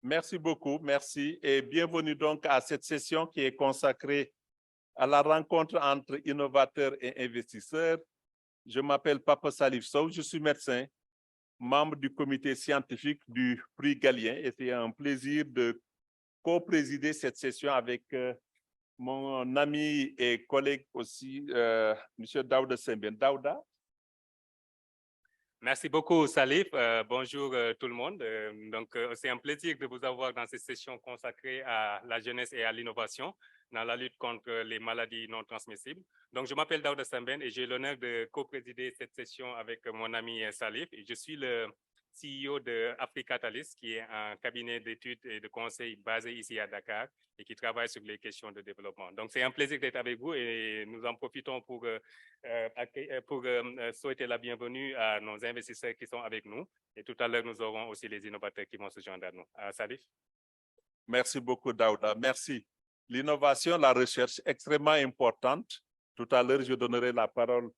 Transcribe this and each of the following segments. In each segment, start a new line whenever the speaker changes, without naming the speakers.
Merci beaucoup, merci et bienvenue donc à cette session qui est consacrée à la rencontre entre innovateurs et investisseurs. Je m'appelle Papa Salif Sow, je suis médecin, membre du comité scientifique du prix Galien et c'est un plaisir de co-présider cette session avec mon ami et collègue aussi, M. Daouda Sembène. Daouda.
Merci beaucoup, Salif. Bonjour tout le monde. C'est un plaisir de vous avoir dans cette session consacrée à la jeunesse et à l'innovation dans la lutte contre les maladies non transmissibles. Donc, je m'appelle Daouda Sembène et j'ai l'honneur de co-présider cette session avec mon ami Salif. Je suis le CEO de Africatalyst, qui est un cabinet d'études et de conseils basé ici à Dakar et qui travaille sur les questions de développement. Donc, c'est un plaisir d'être avec vous et nous en profitons pour souhaiter la bienvenue à nos investisseurs qui sont avec nous. Et tout à l'heure, nous aurons aussi les innovateurs qui vont se joindre à nous. Salif.
Merci beaucoup, Daouda. Merci. L'innovation, la recherche, extrêmement importante. Tout à l'heure, je donnerai la parole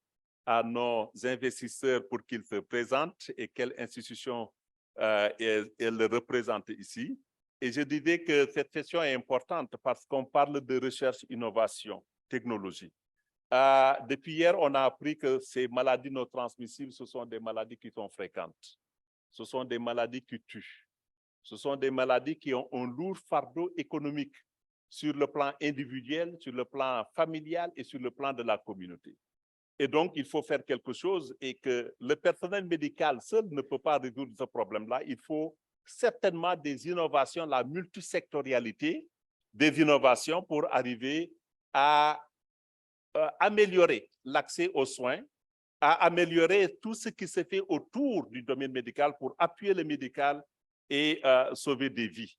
à nos investisseurs pour qu'ils se présentent et quelle institution elles représentent ici. Et je disais que cette session est importante parce qu'on parle de recherche, innovation, technologie. Depuis hier, on a appris que ces maladies non transmissibles, ce sont des maladies qui sont fréquentes. Ce sont des maladies qui tuent. Ce sont des maladies qui ont un lourd fardeau économique sur le plan individuel, sur le plan familial et sur le plan de la communauté. Et donc, il faut faire quelque chose et que le personnel médical seul ne peut pas résoudre ce problème-là. Il faut certainement des innovations, la multisectorialité des innovations pour arriver à améliorer l'accès aux soins, à améliorer tout ce qui se fait autour du domaine médical pour appuyer le médical et sauver des vies.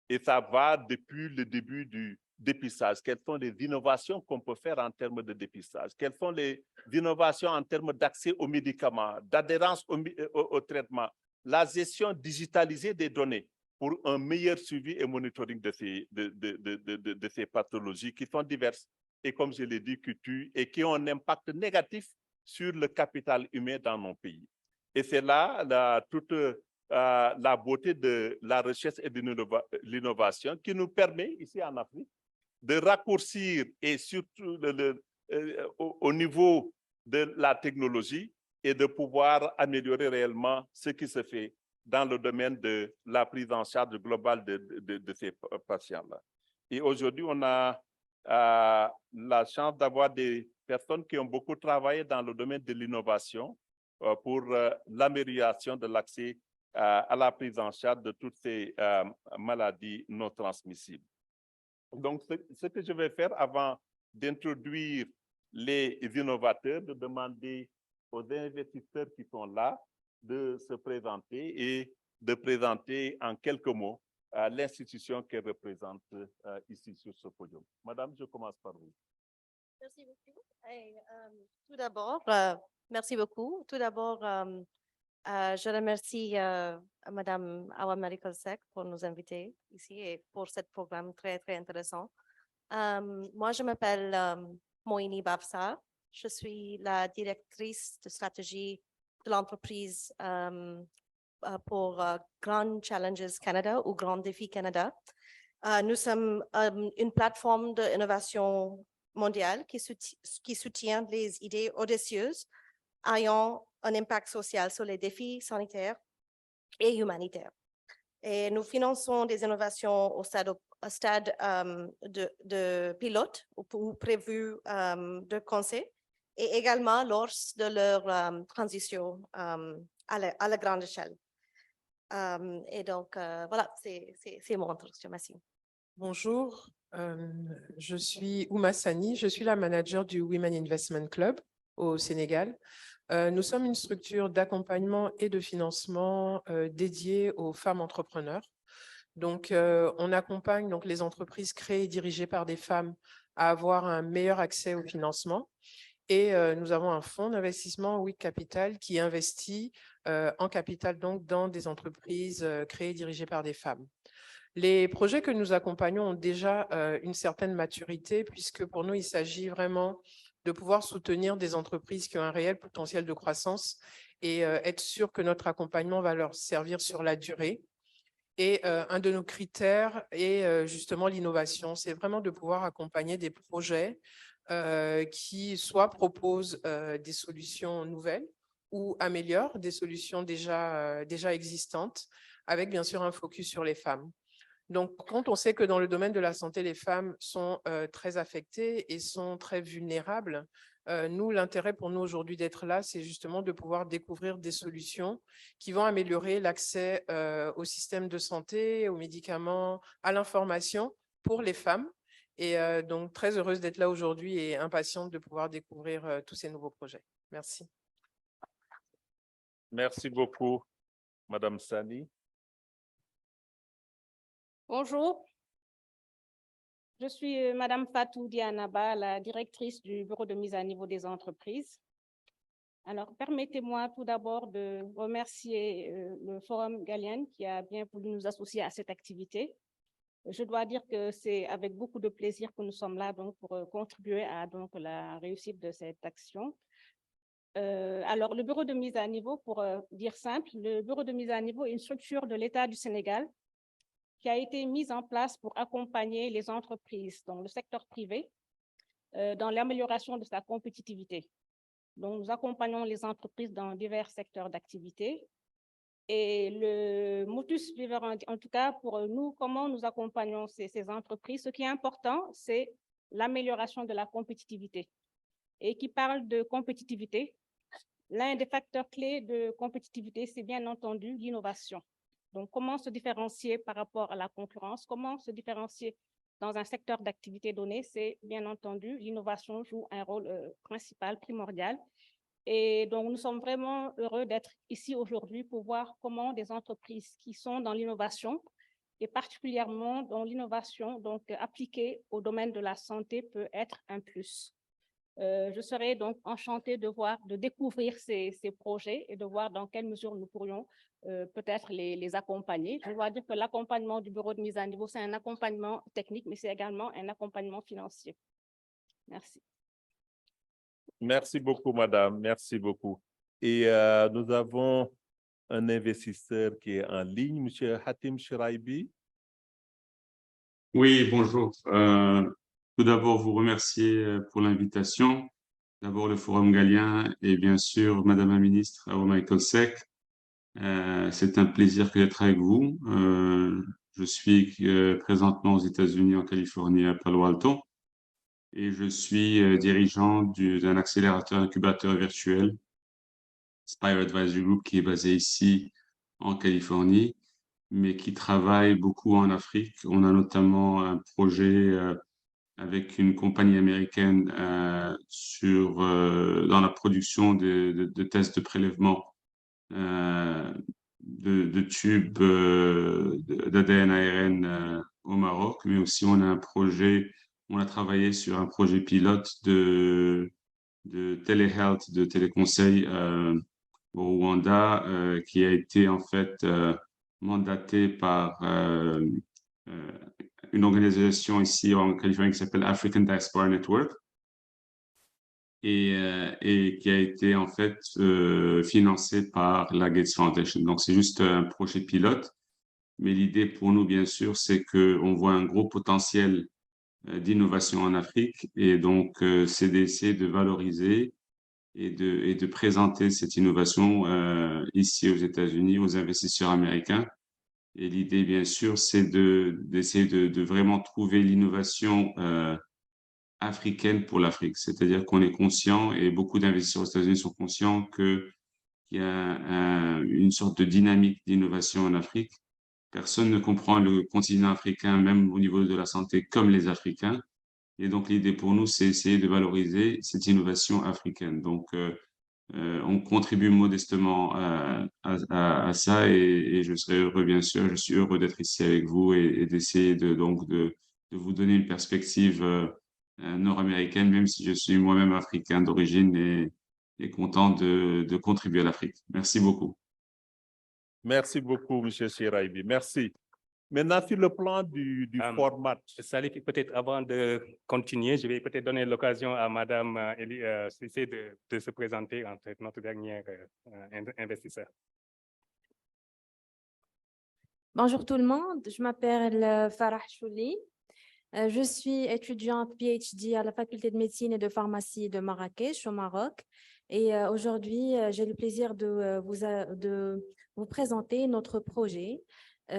Et ça va depuis le début du dépistage. Quelles sont les innovations qu'on peut faire en termes de dépistage? Quelles sont les innovations en termes d'accès aux médicaments, d'adhérence au traitement, la gestion digitalisée des données pour un meilleur suivi et monitoring de ces pathologies qui sont diverses et, comme je l'ai dit, qui tuent et qui ont un impact négatif sur le capital humain dans nos pays. Et c'est là toute la beauté de la recherche et de l'innovation qui nous permet, ici en Afrique, de raccourcir et surtout au niveau de la technologie et de pouvoir améliorer réellement ce qui se fait dans le domaine de la prise en charge globale de ces patients-là. Et aujourd'hui, on a la chance d'avoir des personnes qui ont beaucoup travaillé dans le domaine de l'innovation pour l'amélioration de l'accès à la prise en charge de toutes ces maladies non transmissibles. Donc, ce que je vais faire avant d'introduire les innovateurs, de demander aux investisseurs qui sont là de se présenter et de présenter en quelques mots l'institution qu'elle représente ici sur ce podium. Madame, je commence par vous.
Merci beaucoup. Et, tout d'abord, merci beaucoup. Tout d'abord, je remercie Madame Awa Marical Sek pour nous inviter ici et pour ce programme très, très intéressant. Moi, je m'appelle Moini Bafsa. Je suis la directrice de stratégie de l'entreprise pour Grand Challenges Canada ou Grand Défi Canada. Nous sommes une plateforme d'innovation mondiale qui soutient les idées audacieuses ayant un impact social sur les défis sanitaires et humanitaires. Et nous finançons des innovations au stade de pilote ou prévu de conseil et également lors de leur transition à la grande échelle. Et donc, voilà, c'est mon introduction. Merci.
Bonjour, je suis Ouma Sani, je suis la manager du Women Investment Club au Sénégal. Nous sommes une structure d'accompagnement et de financement dédiée aux femmes entrepreneurs. Donc, on accompagne donc, les entreprises créées et dirigées par des femmes à avoir un meilleur accès au financement. Et nous avons un fonds d'investissement, WIC Capital, qui investit en capital donc, dans des entreprises créées et dirigées par des femmes. Les projets que nous accompagnons ont déjà une certaine maturité, puisque pour nous, il s'agit vraiment de pouvoir soutenir des entreprises qui ont un réel potentiel de croissance et être sûr que notre accompagnement va leur servir sur la durée. Et un de nos critères est justement l'innovation. C'est vraiment de pouvoir accompagner des projets qui soit proposent des solutions nouvelles ou améliorent des solutions déjà existantes, avec bien sûr un focus sur les femmes. Donc, quand on sait que dans le domaine de la santé, les femmes sont très affectées et sont très vulnérables, nous, l'intérêt pour nous aujourd'hui d'être là, c'est justement de pouvoir découvrir des solutions qui vont améliorer l'accès au système de santé, aux médicaments, à l'information pour les femmes. Et donc, très heureuse d'être là aujourd'hui et impatiente de pouvoir découvrir tous ces nouveaux projets. Merci.
Merci beaucoup, Madame Sani.
Bonjour, je suis Madame Fatou Dianaba, la directrice du Bureau de mise à niveau des entreprises. Alors, permettez-moi tout d'abord de remercier le Forum Galien qui a bien voulu nous associer à cette activité. Je dois dire que c'est avec beaucoup de plaisir que nous sommes là donc, pour contribuer à donc, la réussite de cette action. Alors, le Bureau de mise à niveau, pour dire simple, le Bureau de mise à niveau est une structure de l'État du Sénégal qui a été mise en place pour accompagner les entreprises dans le secteur privé dans l'amélioration de sa compétitivité. Donc, nous accompagnons les entreprises dans divers secteurs d'activité. Et le motus vivendi, en tout cas pour nous, comment nous accompagnons ces entreprises, ce qui est important, c'est l'amélioration de la compétitivité. Et qui parle de compétitivité, l'un des facteurs clés de compétitivité, c'est bien entendu l'innovation. Donc, comment se différencier par rapport à la concurrence? Comment se différencier dans un secteur d'activité donné? C'est bien entendu, l'innovation joue un rôle principal, primordial. Et donc, nous sommes vraiment heureux d'être ici aujourd'hui pour voir comment des entreprises qui sont dans l'innovation et particulièrement dans l'innovation donc appliquée au domaine de la santé peut être un plus. Je serais donc enchantée de découvrir ces projets et de voir dans quelle mesure nous pourrions peut-être les accompagner. Je dois dire que l'accompagnement du bureau de mise à niveau, c'est un accompagnement technique, mais c'est également un accompagnement financier. Merci.
Merci beaucoup, Madame. Merci beaucoup. Et nous avons un investisseur qui est en ligne, Monsieur Hatim Shiraibi.
Oui, bonjour. Tout d'abord, vous remercier pour l'invitation. D'abord, le Forum Galien et bien sûr, Madame la Ministre Awa Michael Seck. C'est un plaisir d'être avec vous. Je suis présentement aux États-Unis, en Californie, à Palo Alto, et je suis dirigeant d'un accélérateur incubateur virtuel, Spire Advisory Group, qui est basé ici en Californie, mais qui travaille beaucoup en Afrique. On a notamment un projet avec une compagnie américaine dans la production de tests de prélèvement de tubes d'ADN ARN au Maroc, mais aussi on a travaillé sur un projet pilote de téléhealth, de téléconseil au Rwanda, qui a été en fait mandaté par une organisation ici en Californie qui s'appelle African Diaspora Network et qui a été en fait financé par la Gates Foundation. Donc, c'est juste un projet pilote. Mais l'idée pour nous, bien sûr, c'est qu'on voit un gros potentiel d'innovation en Afrique et donc c'est d'essayer de valoriser et de présenter cette innovation ici aux États-Unis, aux investisseurs américains. Et l'idée, bien sûr, c'est d'essayer de vraiment trouver l'innovation africaine pour l'Afrique. C'est-à-dire qu'on est conscient, et beaucoup d'investisseurs aux États-Unis sont conscients qu'il y a une sorte de dynamique d'innovation en Afrique. Personne ne comprend le continent africain, même au niveau de la santé, comme les Africains. Et donc, l'idée pour nous, c'est essayer de valoriser cette innovation africaine. Donc, on contribue modestement à ça et je serai heureux, bien sûr, je suis heureux d'être ici avec vous et d'essayer de vous donner une perspective nord-américaine, même si je suis moi-même africain d'origine et content de contribuer à l'Afrique. Merci beaucoup.
Merci beaucoup, Monsieur Shiraibi. Merci. Maintenant, sur le plan du format.
Salih, peut-être avant de continuer, je vais peut-être donner l'occasion à Madame Cissé de se présenter en fait notre dernier investisseur.
Bonjour tout le monde, je m'appelle Farah Chouli. Je suis étudiante PhD à la faculté de médecine et de pharmacie de Marrakech au Maroc. Et aujourd'hui, j'ai le plaisir de vous présenter notre projet, qui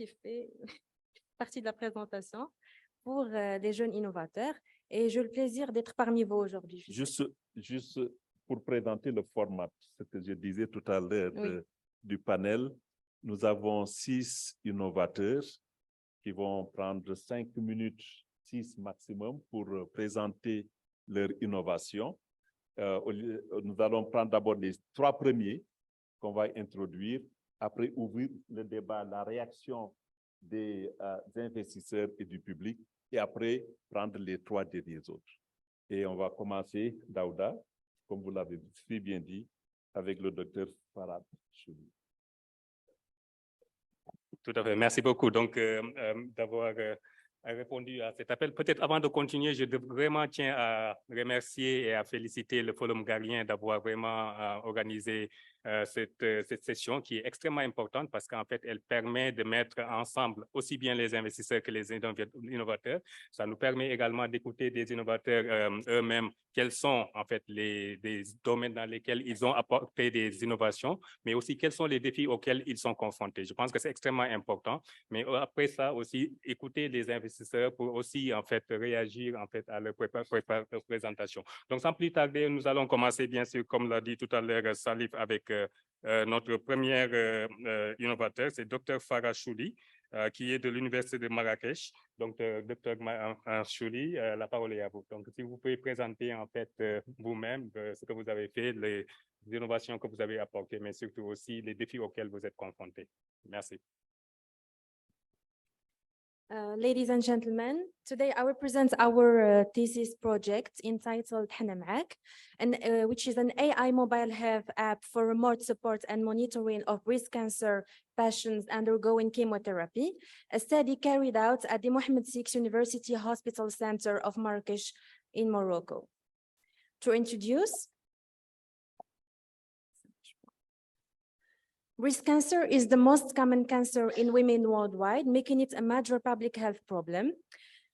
fait partie de la présentation pour les jeunes innovateurs. Et j'ai le plaisir d'être parmi vous aujourd'hui.
Juste pour présenter le format, ce que je disais tout à l'heure
Oui.
du panel, nous avons 6 innovateurs qui vont prendre 5 minutes, 6 maximum, pour présenter leur innovation. Nous allons prendre d'abord les 3 premiers qu'on va introduire, après ouvrir le débat, la réaction des investisseurs et du public, et après prendre les 3 derniers autres. Et on va commencer, Daouda, comme vous l'avez si bien dit, avec le docteur Farah Chouli.
Tout à fait. Merci beaucoup donc d'avoir répondu à cet appel. Peut-être avant de continuer, je vraiment tiens à remercier et à féliciter le Forum Galien d'avoir vraiment organisé cette session qui est extrêmement importante parce qu'en fait, elle permet de mettre ensemble aussi bien les investisseurs que les innovateurs. Ça nous permet également d'écouter des innovateurs eux-mêmes, quels sont en fait les domaines dans lesquels ils ont apporté des innovations, mais aussi quels sont les défis auxquels ils sont confrontés. Je pense que c'est extrêmement important, mais après ça aussi, écouter les investisseurs pour aussi en fait réagir en fait à leur présentation. Donc sans plus tarder, nous allons commencer bien sûr, comme l'a dit tout à l'heure Salif, avec notre premier innovateur, c'est Dr Farah Chouli, qui est de l'Université de Marrakech. Donc, Dr Chouli, la parole est à vous. Donc, si vous pouvez présenter en fait vous-même ce que vous avez fait, les innovations que vous avez apportées, mais surtout aussi les défis auxquels vous êtes confrontés. Merci.
Ladies and gentlemen, today I will present our thesis project entitled Hana Maak, and which is an AI mobile health app for remote support and monitoring of breast cancer patients undergoing chemotherapy, a study carried out at the Mohammed VI University Hospital Center of Marrakech in Morocco. To introduce, breast cancer is the most common cancer in women worldwide, making it a major public health problem.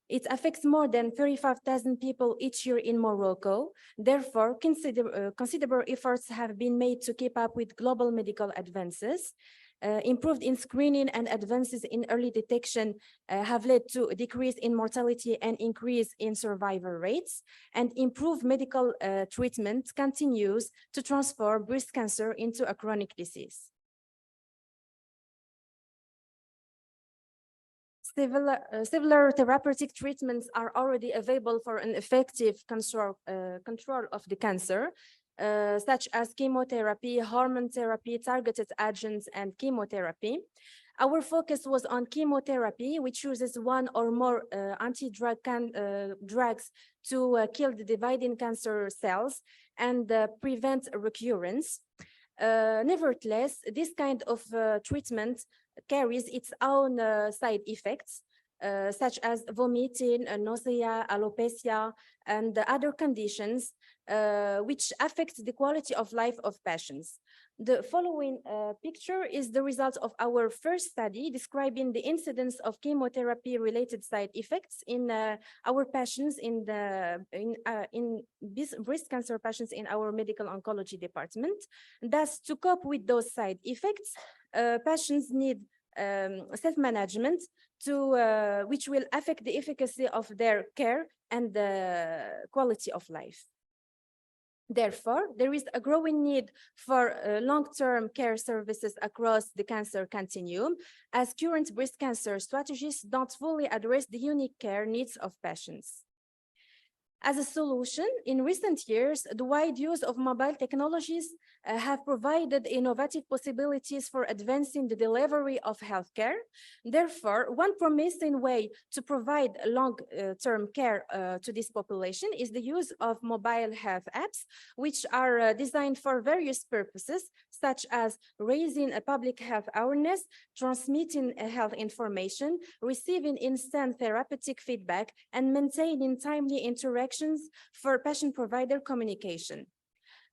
It affects more than 35,000 people each year in Morocco. Therefore, considerable efforts have been made to keep up with global medical advances. Improved in screening and advances in early detection have led to a decrease in mortality and increase in survival rates, and improved medical treatment continues to transform breast cancer into a chronic disease. Several therapeutic treatments are already available for an effective control of the cancer, such as chemotherapy, hormone therapy, targeted agents, and chemotherapy. Our focus was on chemotherapy, which uses one or more anti-drug drugs to kill the dividing cancer cells and prevent recurrence. Nevertheless, this kind of treatment carries its own side effects, such as vomiting, nausea, alopecia, and other conditions which affect the quality of life of patients. The following picture is the result of our first study describing the incidence of chemotherapy-related side effects in our patients in breast cancer patients in our medical oncology department. Thus, to cope with those side effects, patients need self-management which will affect the efficacy of their care and the quality of life. Therefore, there is a growing need for long-term care services across the cancer continuum, as current breast cancer strategies don't fully address the unique care needs of patients. As a solution, in recent years, the wide use of mobile technologies have provided innovative possibilities for advancing the delivery of healthcare. Therefore, one promising way to provide long-term care to this population is the use of mobile health apps, which are designed for various purposes, such as raising a public health awareness, transmitting health information, receiving instant therapeutic feedback, and maintaining timely interactions for patient-provider communication.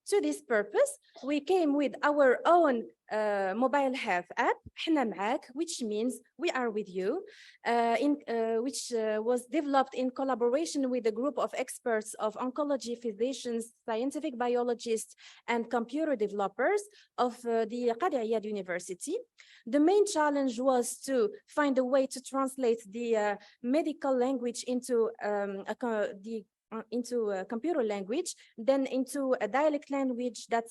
To this purpose, we came with our own mobile health app, حنا معاك, which means we are with you, which was developed in collaboration with a group of experts of oncology physicians, scientific biologists, and computer developers of the Qadi Iyad University. The main challenge was to find a way to translate the medical language into a computer language, then into a dialect language that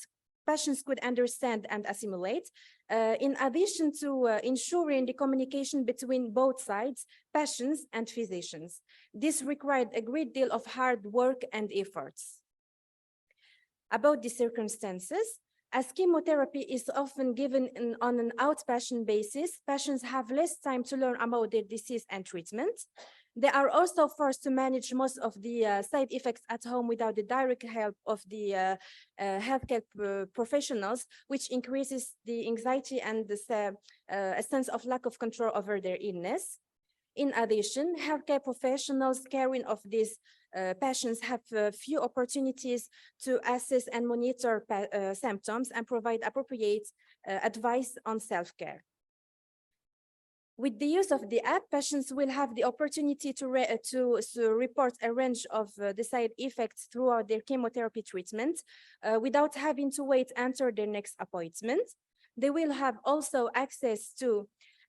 patients could understand and assimilate, in addition to ensuring the communication between both sides, patients and physicians. This required a great deal of hard work and efforts. About the circumstances, as chemotherapy is often given on an outpatient basis, patients have less time to learn about their disease and treatment. They are also forced to manage most of the side effects at home without the direct help of the healthcare professionals, which increases the anxiety and a sense of lack of control over their illness. In addition, healthcare professionals caring of these patients have few opportunities to assess and monitor symptoms and provide appropriate advice on self-care. With the use of the app, patients will have the opportunity to report a range of the side effects throughout their chemotherapy treatment without having to wait until their next appointment. They will have also access to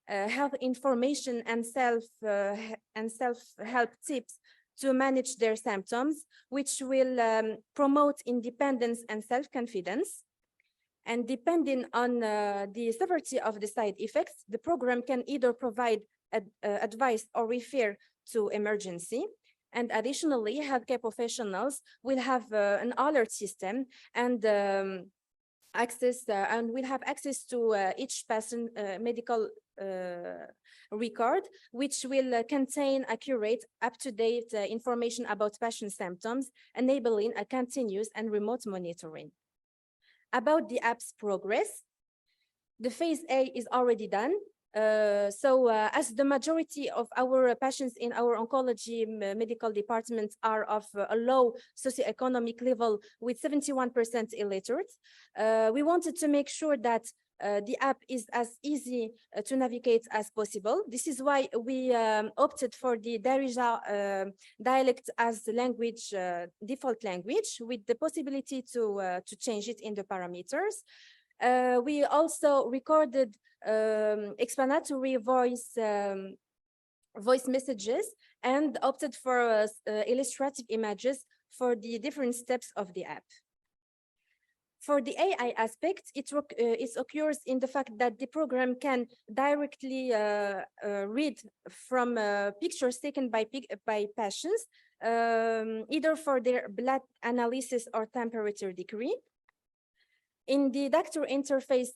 health information and self-help tips to manage their symptoms, which will promote independence and self-confidence. And depending on the severity of the side effects, the program can either provide advice or refer to emergency. And additionally, healthcare professionals will have an alert system and will have access to each patient medical record, which will contain accurate, up-to-date information about patient symptoms, enabling a continuous and remote monitoring. About the app's progress, the phase A is already done. As the majority of our patients in our oncology medical departments are of a low socioeconomic level with 71% illiterate, we wanted to make sure that the app is as easy to navigate as possible. This is why we opted for the Darija dialect as the language, default language, with the possibility to change it in the parameters. We also recorded explanatory voice messages and opted for illustrative images for the different steps of the app. For the AI aspect, it occurs in the fact that the program can directly read from pictures taken by patients, either for their blood analysis or temperature degree. In the doctor interface,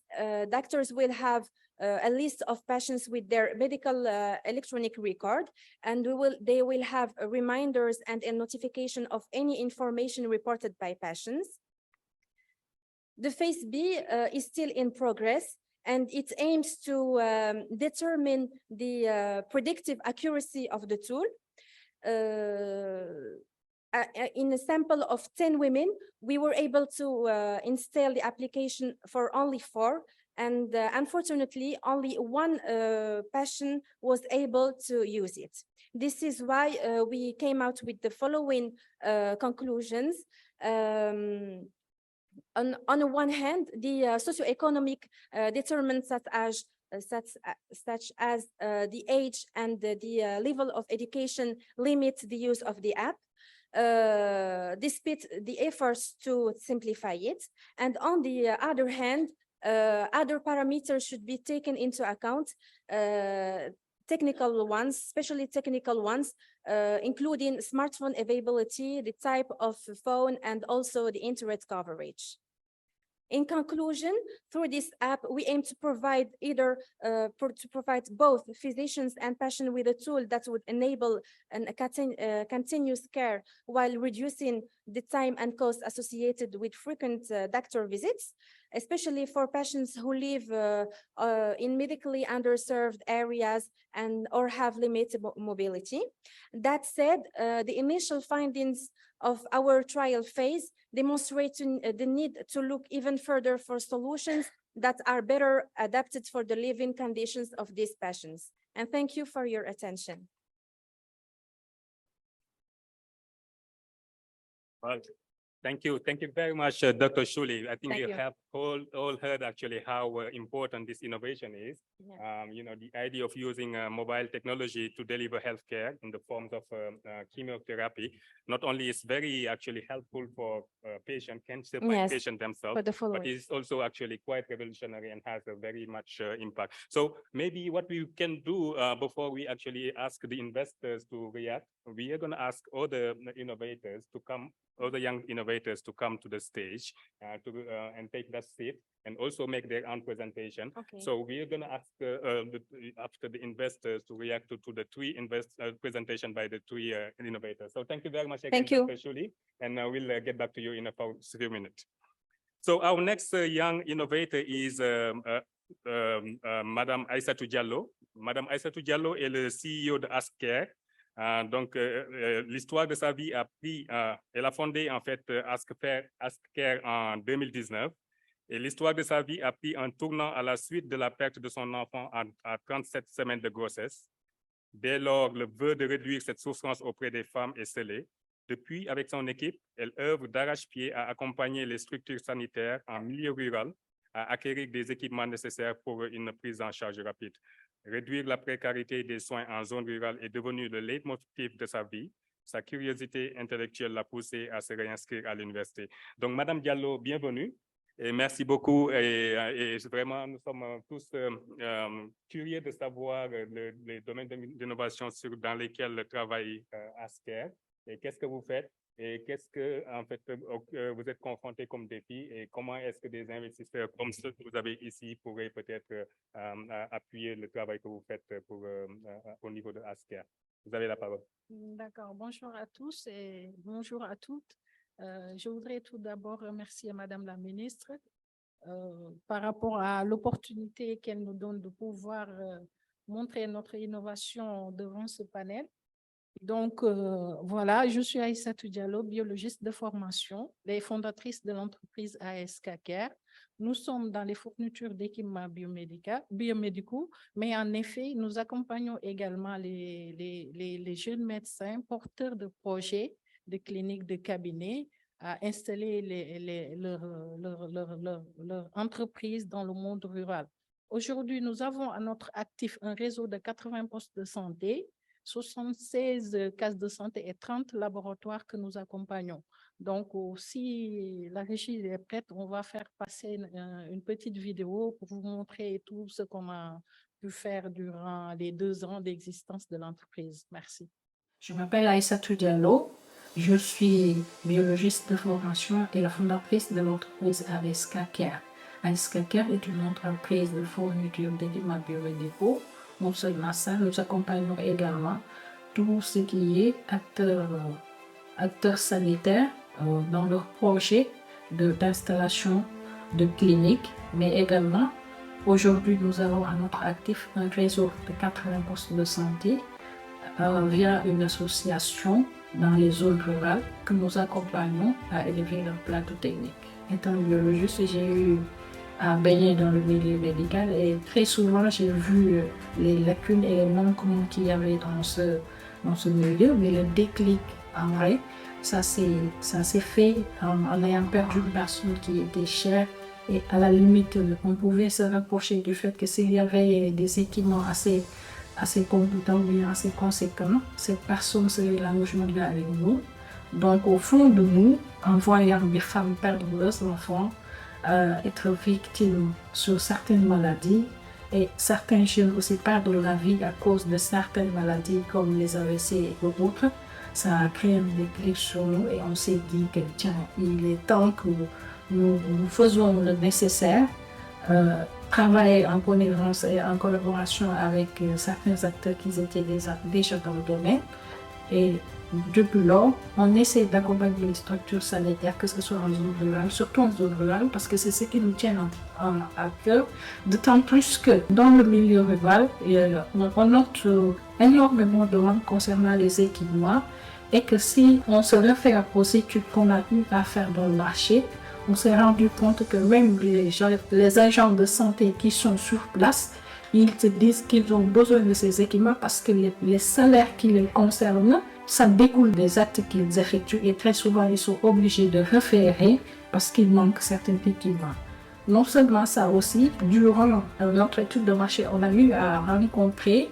doctors will have a list of patients with their medical electronic record, and they will have reminders and a notification of any information reported by patients. The phase B is still in progress, and it aims to determine the predictive accuracy of the tool. In a sample of 10 women, we were able to install the application for only 4, and unfortunately, only 1 patient was able to use it. This is why we came out with the following conclusions. On the one hand, the socioeconomic determinants such as the age and the level of education limit the use of the app, despite the efforts to simplify it. And on the other hand, other parameters should be taken into account, technical ones, especially technical ones, including smartphone availability, the type of phone, and also the internet coverage. In conclusion, through this app, we aim to provide both physicians and patients with a tool that would enable continuous care while reducing the time and cost associated with frequent doctor visits. especially for patients who live in medically underserved areas and or have limited mobility. That said, the initial findings of our trial phase demonstrate the need to look even further for solutions that are better adapted for the living conditions of these patients. And thank you for your attention.
Well, thank you. Thank you very much, Dr. Shuli. I think
Thank
you
you.
have all heard actually how important this innovation is. You know, the idea of using mobile technology to deliver healthcare in the forms of chemotherapy, not only is very actually helpful for patient, cancer
Yes,
patient themselves,
for the
but
following.
it's also actually quite revolutionary and has a very much impact. So maybe what we can do before we actually ask the investors to react, we are going to ask all the innovators to come, all the young innovators to come to the stage and take that seat and also make their own presentation.
Okay.
So we're going to ask after the investors to react to the three presentation by the three innovators. So thank you very much again,
Thank you.
Dr. Shuli, and we'll get back to you in a few minutes. So our next young innovator is Madame Aïssatou Diallo. Madame Aïssatou Diallo est le CEO de AskCare. Donc, l'histoire de sa vie a pris, elle a fondé en fait AskCare en 2019. Et l'histoire de sa vie a pris un tournant à la suite de la perte de son enfant à 37 semaines de grossesse. Dès lors, le vœu de réduire cette souffrance auprès des femmes est scellé. Depuis, avec son équipe, elle œuvre d'arrache-pied à accompagner les structures sanitaires en milieu rural à acquérir des équipements nécessaires pour une prise en charge rapide. Réduire la précarité des soins en zone rurale est devenu le leitmotiv de sa vie. Sa curiosité intellectuelle l'a poussé à se réinscrire à l'université. Donc, Madame Diallo, bienvenue. Et merci beaucoup. Et vraiment, nous sommes tous curieux de savoir les domaines d'innovation dans lesquels travaille AskCare. Et qu'est-ce que vous faites? Et qu'est-ce que, en fait, vous êtes confrontés comme défi? Et comment est-ce que des investisseurs comme ceux que vous avez ici pourraient peut-être appuyer le travail que vous faites au niveau de AskCare? Vous avez la parole.
D'accord. Bonjour à tous et bonjour à toutes. Je voudrais tout d'abord remercier Madame la ministre par rapport à l'opportunité qu'elle nous donne de pouvoir montrer notre innovation devant ce panel. Donc, voilà, je suis Aïssatou Diallo, biologiste de formation, et fondatrice de l'entreprise AskCare. Nous sommes dans les fournitures d'équipements biomédicaux, mais en effet, nous accompagnons également les jeunes médecins porteurs de projets de cliniques de cabinet à installer leur entreprise dans le monde rural. Aujourd'hui, nous avons à notre actif un réseau de 80 postes de santé, 76 cases de santé et 30 laboratoires que nous accompagnons. Donc, si la régie est prête, on va faire passer une petite vidéo pour vous montrer tout ce qu'on a pu faire durant les 2 ans d'existence de l'entreprise. Merci.
Je m'appelle Aïssatou Diallo. Je suis biologiste de formation et la fondatrice de l'entreprise AskCare. AskCare est une entreprise de fourniture d'équipements biomédicaux. Non seulement ça, nous accompagnons également tout ce qui est acteurs sanitaires dans leur projet d'installation de cliniques, mais également, aujourd'hui, nous avons à notre actif un réseau de 80 postes de santé via une association dans les zones rurales que nous accompagnons à élever leur plateau technique. Étant biologiste, j'ai eu à baigner dans le milieu médical et très souvent j'ai vu les lacunes et les manquements qu'il y avait dans ce milieu, mais le déclic en vrai, ça s'est fait en ayant perdu une personne qui était chère et à la limite on pouvait se rapprocher du fait que s'il y avait des équipements assez compétents ou assez conséquents, cette personne serait là aujourd'hui avec nous. Donc au fond de nous, en voyant des femmes perdre leurs enfants, être victimes sur certaines maladies et certains jeunes aussi perdre la vie à cause de certaines maladies comme les AVC et autres, ça a créé un déclic sur nous et on s'est dit que tiens, il est temps que nous faisons le nécessaire, travailler en connivence et en collaboration avec certains acteurs qui étaient déjà dans le domaine et depuis lors, on essaie d'accompagner les structures sanitaires, que ce soit en zone rurale, surtout en zone rurale, parce que c'est ce qui nous tient à cœur, d'autant plus que dans le milieu rural, on note énormément de demandes concernant les équipements et que si on se réfère aux études qu'on a eu à faire dans le marché, on s'est rendu compte que même les agents de santé qui sont sur place, ils te disent qu'ils ont besoin de ces équipements parce que les salaires qui les concernent, ça découle des actes qu'ils effectuent et très souvent ils sont obligés de référer parce qu'il manque certains équipements. Non seulement ça aussi, durant notre étude de marché, on a eu à rencontrer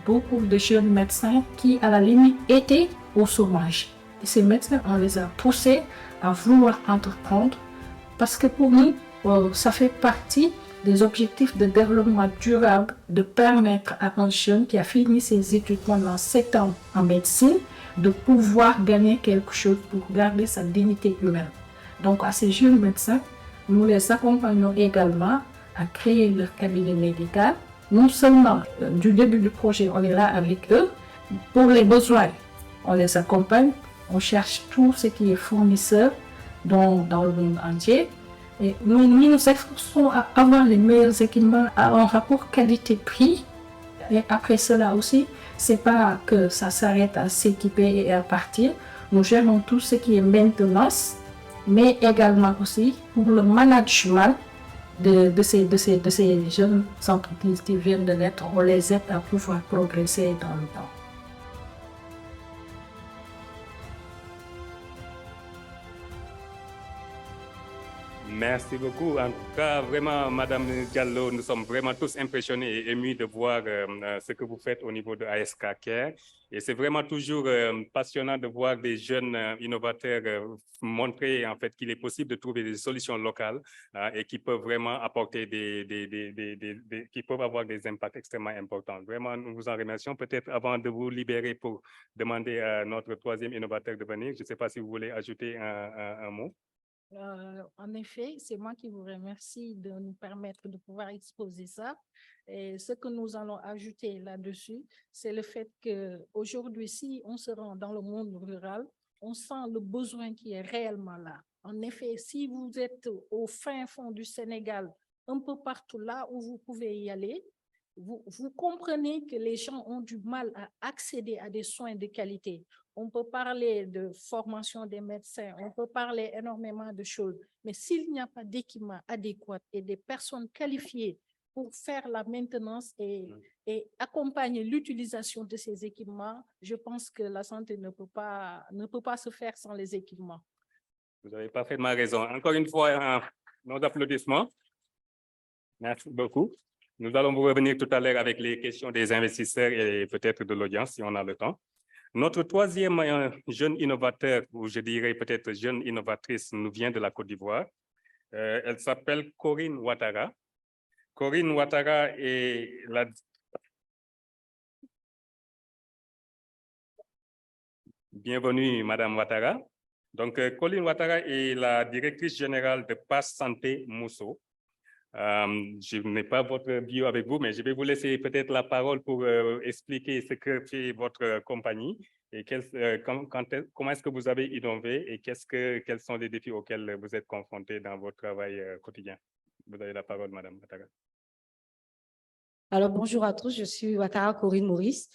beaucoup de jeunes médecins qui, à la limite, étaient au chômage. Et ces médecins, on les a poussés à vouloir entreprendre parce que pour nous, ça fait partie des objectifs de développement durable de permettre à un jeune qui a fini ses études pendant 7 ans en médecine de pouvoir gagner quelque chose pour garder sa dignité humaine. Donc à ces jeunes médecins, nous les accompagnons également à créer leur cabinet médical. Non seulement du début du projet, on est là avec eux. Pour les besoins, on les accompagne, on cherche tout ce qui est fournisseur dans le monde entier. Et nous nous efforçons à avoir les meilleurs équipements à un rapport qualité-prix. Et après cela aussi, c'est pas que ça s'arrête à s'équiper et à partir. Nous gérons tout ce qui est maintenance, mais également aussi pour le management de ces jeunes entreprises qui viennent de naître. On les aide à pouvoir progresser dans le temps.
Merci beaucoup. En tout cas, vraiment, Madame Diallo, nous sommes vraiment tous impressionnés et émus de voir ce que vous faites au niveau de ASK Care. Et c'est vraiment toujours passionnant de voir des jeunes innovateurs montrer en fait qu'il est possible de trouver des solutions locales et qui peuvent vraiment apporter qui peuvent avoir des impacts extrêmement importants. Vraiment, nous vous en remercions. Peut-être avant de vous libérer pour demander à notre troisième innovateur de venir, je ne sais pas si vous voulez ajouter un mot.
En effet, c'est moi qui vous remercie de nous permettre de pouvoir exposer ça. Et ce que nous allons ajouter là-dessus, c'est le fait qu'aujourd'hui, si on se rend dans le monde rural, on sent le besoin qui est réellement là. En effet, si vous êtes au fin fond du Sénégal, un peu partout là où vous pouvez y aller, vous comprenez que les gens ont du mal à accéder à des soins de qualité. On peut parler de formation des médecins, on peut parler énormément de choses, mais s'il n'y a pas d'équipement adéquat et des personnes qualifiées pour faire la maintenance et accompagner l'utilisation de ces équipements, je pense que la santé ne peut pas se faire sans les équipements.
Vous avez parfaitement raison. Encore une fois, nos applaudissements. Merci beaucoup. Nous allons vous revenir tout à l'heure avec les questions des investisseurs et peut-être de l'audience si on a le temps. Notre troisième jeune innovateur, ou je dirais peut-être jeune innovatrice, nous vient de la Côte d'Ivoire. Elle s'appelle Corinne Ouattara. Corinne Ouattara est la... Bienvenue, Madame Ouattara. Donc, Corinne Ouattara est la directrice générale de Pass Santé Mousso. Je n'ai pas votre bio avec vous, mais je vais vous laisser peut-être la parole pour expliquer ce que fait votre compagnie et comment est-ce que vous avez innové et quels sont les défis auxquels vous êtes confrontés dans votre travail quotidien. Vous avez la parole, Madame Ouattara.
Alors, bonjour à tous, je suis Ouattara Corinne Maurice.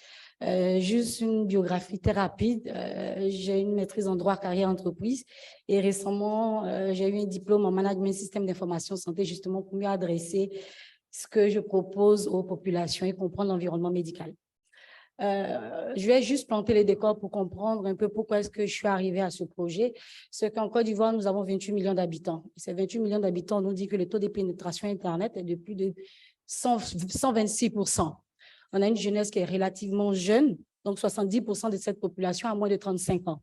Juste une biographie très rapide. J'ai une maîtrise en droit carrière entreprise et récemment, j'ai eu un diplôme en management système d'information santé justement pour mieux adresser ce que je propose aux populations et comprendre l'environnement médical. Je vais juste planter les décors pour comprendre un peu pourquoi est-ce que je suis arrivée à ce projet. C'est qu'en Côte d'Ivoire, nous avons 28 millions d'habitants. Ces 28 millions d'habitants nous dit que le taux de pénétration Internet est de plus de 126%. On a une jeunesse qui est relativement jeune, donc 70% de cette population a moins de 35 ans.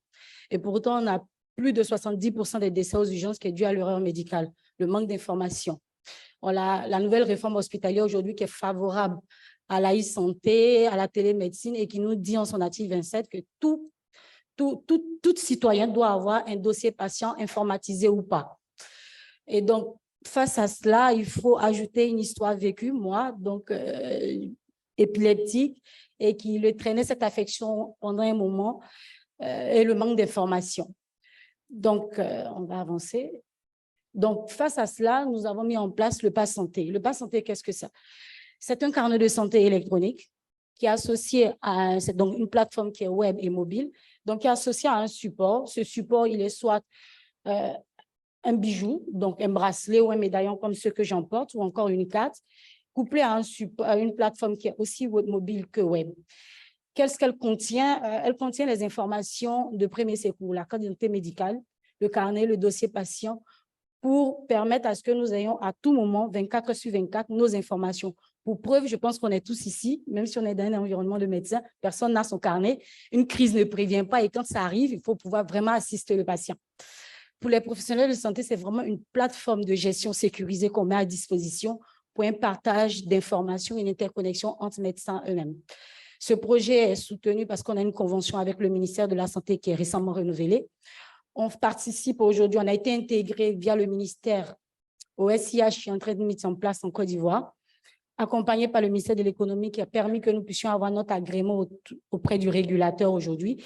Et pourtant, on a plus de 70% des décès aux urgences qui est dû à l'erreur médicale, le manque d'information. On a la nouvelle réforme hospitalière aujourd'hui qui est favorable à la e-santé, à la télémédecine et qui nous dit en son article 27 que tout citoyen doit avoir un dossier patient informatisé ou pas. Et donc, face à cela, il faut ajouter une histoire vécue, moi, donc épileptique, et qui le traînait cette affection pendant un moment. et le manque d'information. Donc, on va avancer. Donc, face à cela, nous avons mis en place le Pass Santé. Le Pass Santé, qu'est-ce que c'est? C'est un carnet de santé électronique qui est associé à donc une plateforme qui est web et mobile, donc qui est associé à un support. Ce support, il est soit un bijou, donc un bracelet ou un médaillon comme ceux que j'emporte, ou encore une carte, couplé à une plateforme qui est aussi web mobile que web. Qu'est-ce qu'elle contient? Elle contient les informations de premier secours, la carte d'identité médicale, le carnet, le dossier patient, pour permettre à ce que nous ayons à tout moment, 24 sur 24, nos informations. Pour preuve, je pense qu'on est tous ici, même si on est dans un environnement de médecin, personne n'a son carnet. Une crise ne prévient pas et quand ça arrive, il faut pouvoir vraiment assister le patient. Pour les professionnels de santé, c'est vraiment une plateforme de gestion sécurisée qu'on met à disposition pour un partage d'informations et une interconnexion entre médecins eux-mêmes. Ce projet est soutenu parce qu'on a une convention avec le ministère de la Santé qui est récemment renouvelée. On participe aujourd'hui, on a été intégré via le ministère au SIH qui est en train de mettre en place en Côte d'Ivoire, accompagné par le ministère de l'Économie qui a permis que nous puissions avoir notre agrément auprès du régulateur aujourd'hui.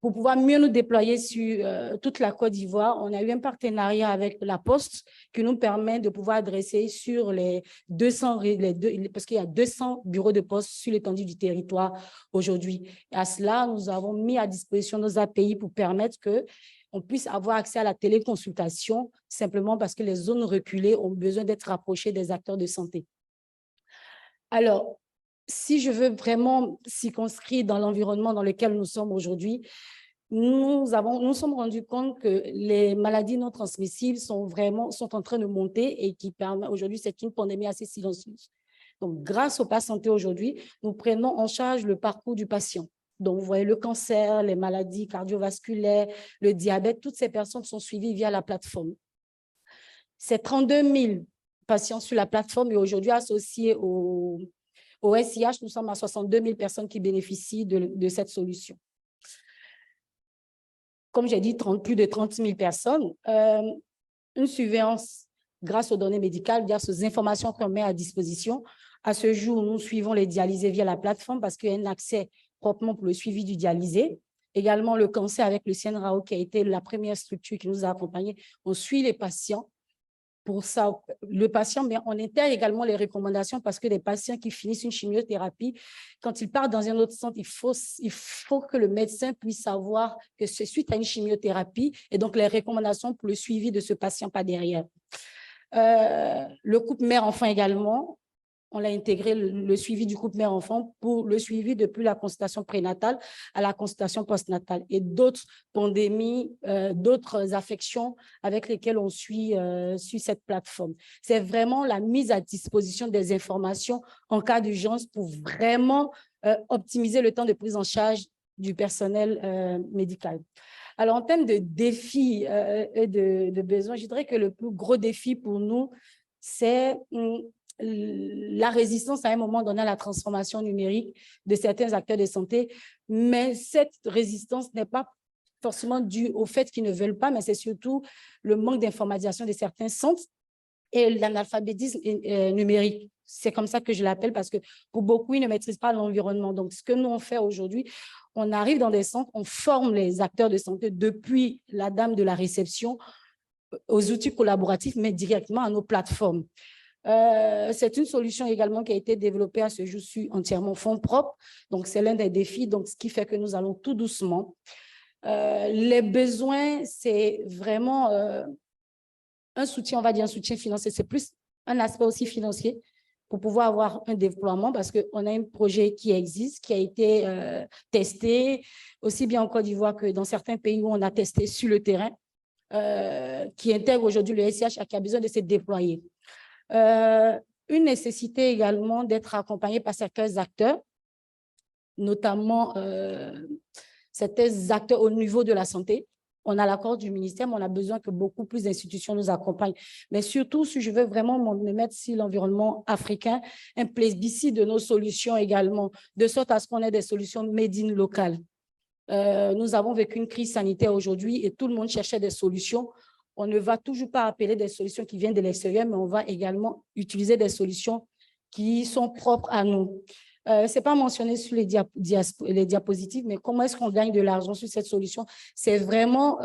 Pour pouvoir mieux nous déployer sur toute la Côte d'Ivoire, on a eu un partenariat avec la Poste qui nous permet de pouvoir adresser sur les 200, parce qu'il y a 200 bureaux de poste sur l'étendue du territoire aujourd'hui. Et à cela, nous avons mis à disposition nos API pour permettre qu'on puisse avoir accès à la téléconsultation simplement parce que les zones reculées ont besoin d'être rapprochées des acteurs de santé. Alors, si je veux vraiment circonscrire dans l'environnement dans lequel nous sommes aujourd'hui, nous sommes rendus compte que les maladies non transmissibles sont en train de monter et qui permettent, aujourd'hui, c'est une pandémie assez silencieuse. Donc, grâce au Pass Santé aujourd'hui, nous prenons en charge le parcours du patient. Donc, vous voyez le cancer, les maladies cardiovasculaires, le diabète, toutes ces personnes sont suivies via la plateforme. C'est 32 000 patients sur la plateforme et aujourd'hui associés au SIH, nous sommes à 62 000 personnes qui bénéficient de cette solution. Comme j'ai dit, plus de 30 000 personnes. Une surveillance grâce aux données médicales, grâce aux informations qu'on met à disposition. À ce jour, nous suivons les dialysés via la plateforme parce qu'il y a un accès proprement pour le suivi du dialysé. Également, le cancer avec le CNRAO qui a été la première structure qui nous a accompagnés. On suit les patients. Pour ça, le patient, mais on intègre également les recommandations parce que les patients qui finissent une chimiothérapie, quand ils partent dans un autre centre, il faut que le médecin puisse savoir que c'est suite à une chimiothérapie et donc les recommandations pour le suivi de ce patient pas derrière. Le couple mère-enfant également, on l'a intégré le suivi du couple mère-enfant pour le suivi depuis la consultation prénatale à la consultation postnatale et d'autres pandémies, d'autres affections avec lesquelles on suit cette plateforme. C'est vraiment la mise à disposition des informations en cas d'urgence pour vraiment optimiser le temps de prise en charge du personnel médical. Alors, en termes de défis et de besoins, je dirais que le plus gros défi pour nous, c'est la résistance à un moment donné à la transformation numérique de certains acteurs de santé, mais cette résistance n'est pas forcément due au fait qu'ils ne veulent pas, mais c'est surtout le manque d'informatisation de certains centres et l'analphabétisme numérique. C'est comme ça que je l'appelle parce que pour beaucoup, ils ne maîtrisent pas l'environnement. Donc, ce que nous on fait aujourd'hui, on arrive dans des centres, on forme les acteurs de santé depuis la dame de la réception aux outils collaboratifs, mais directement à nos plateformes. C'est une solution également qui a été développée à ce jour sur entièrement fonds propres. Donc, c'est l'un des défis, donc, ce qui fait que nous allons tout doucement. Les besoins, c'est vraiment un soutien, on va dire un soutien financier. C'est plus un aspect aussi financier pour pouvoir avoir un déploiement parce qu'on a un projet qui existe, qui a été testé, aussi bien en Côte d'Ivoire que dans certains pays où on a testé sur le terrain, qui intègre aujourd'hui le SIH et qui a besoin de se déployer. Une nécessité également d'être accompagné par certains acteurs, notamment certains acteurs au niveau de la santé. On a l'accord du ministère, mais on a besoin que beaucoup plus d'institutions nous accompagnent. Mais surtout, si je veux vraiment me mettre sur l'environnement africain, un plébiscite de nos solutions également, de sorte à ce qu'on ait des solutions made in locales. Nous avons vécu une crise sanitaire aujourd'hui et tout le monde cherchait des solutions. On ne va toujours pas appeler des solutions qui viennent de l'extérieur, mais on va également utiliser des solutions qui sont propres à nous. c'est pas mentionné sur les diapositives, mais comment est-ce qu'on gagne de l'argent sur cette solution? C'est vraiment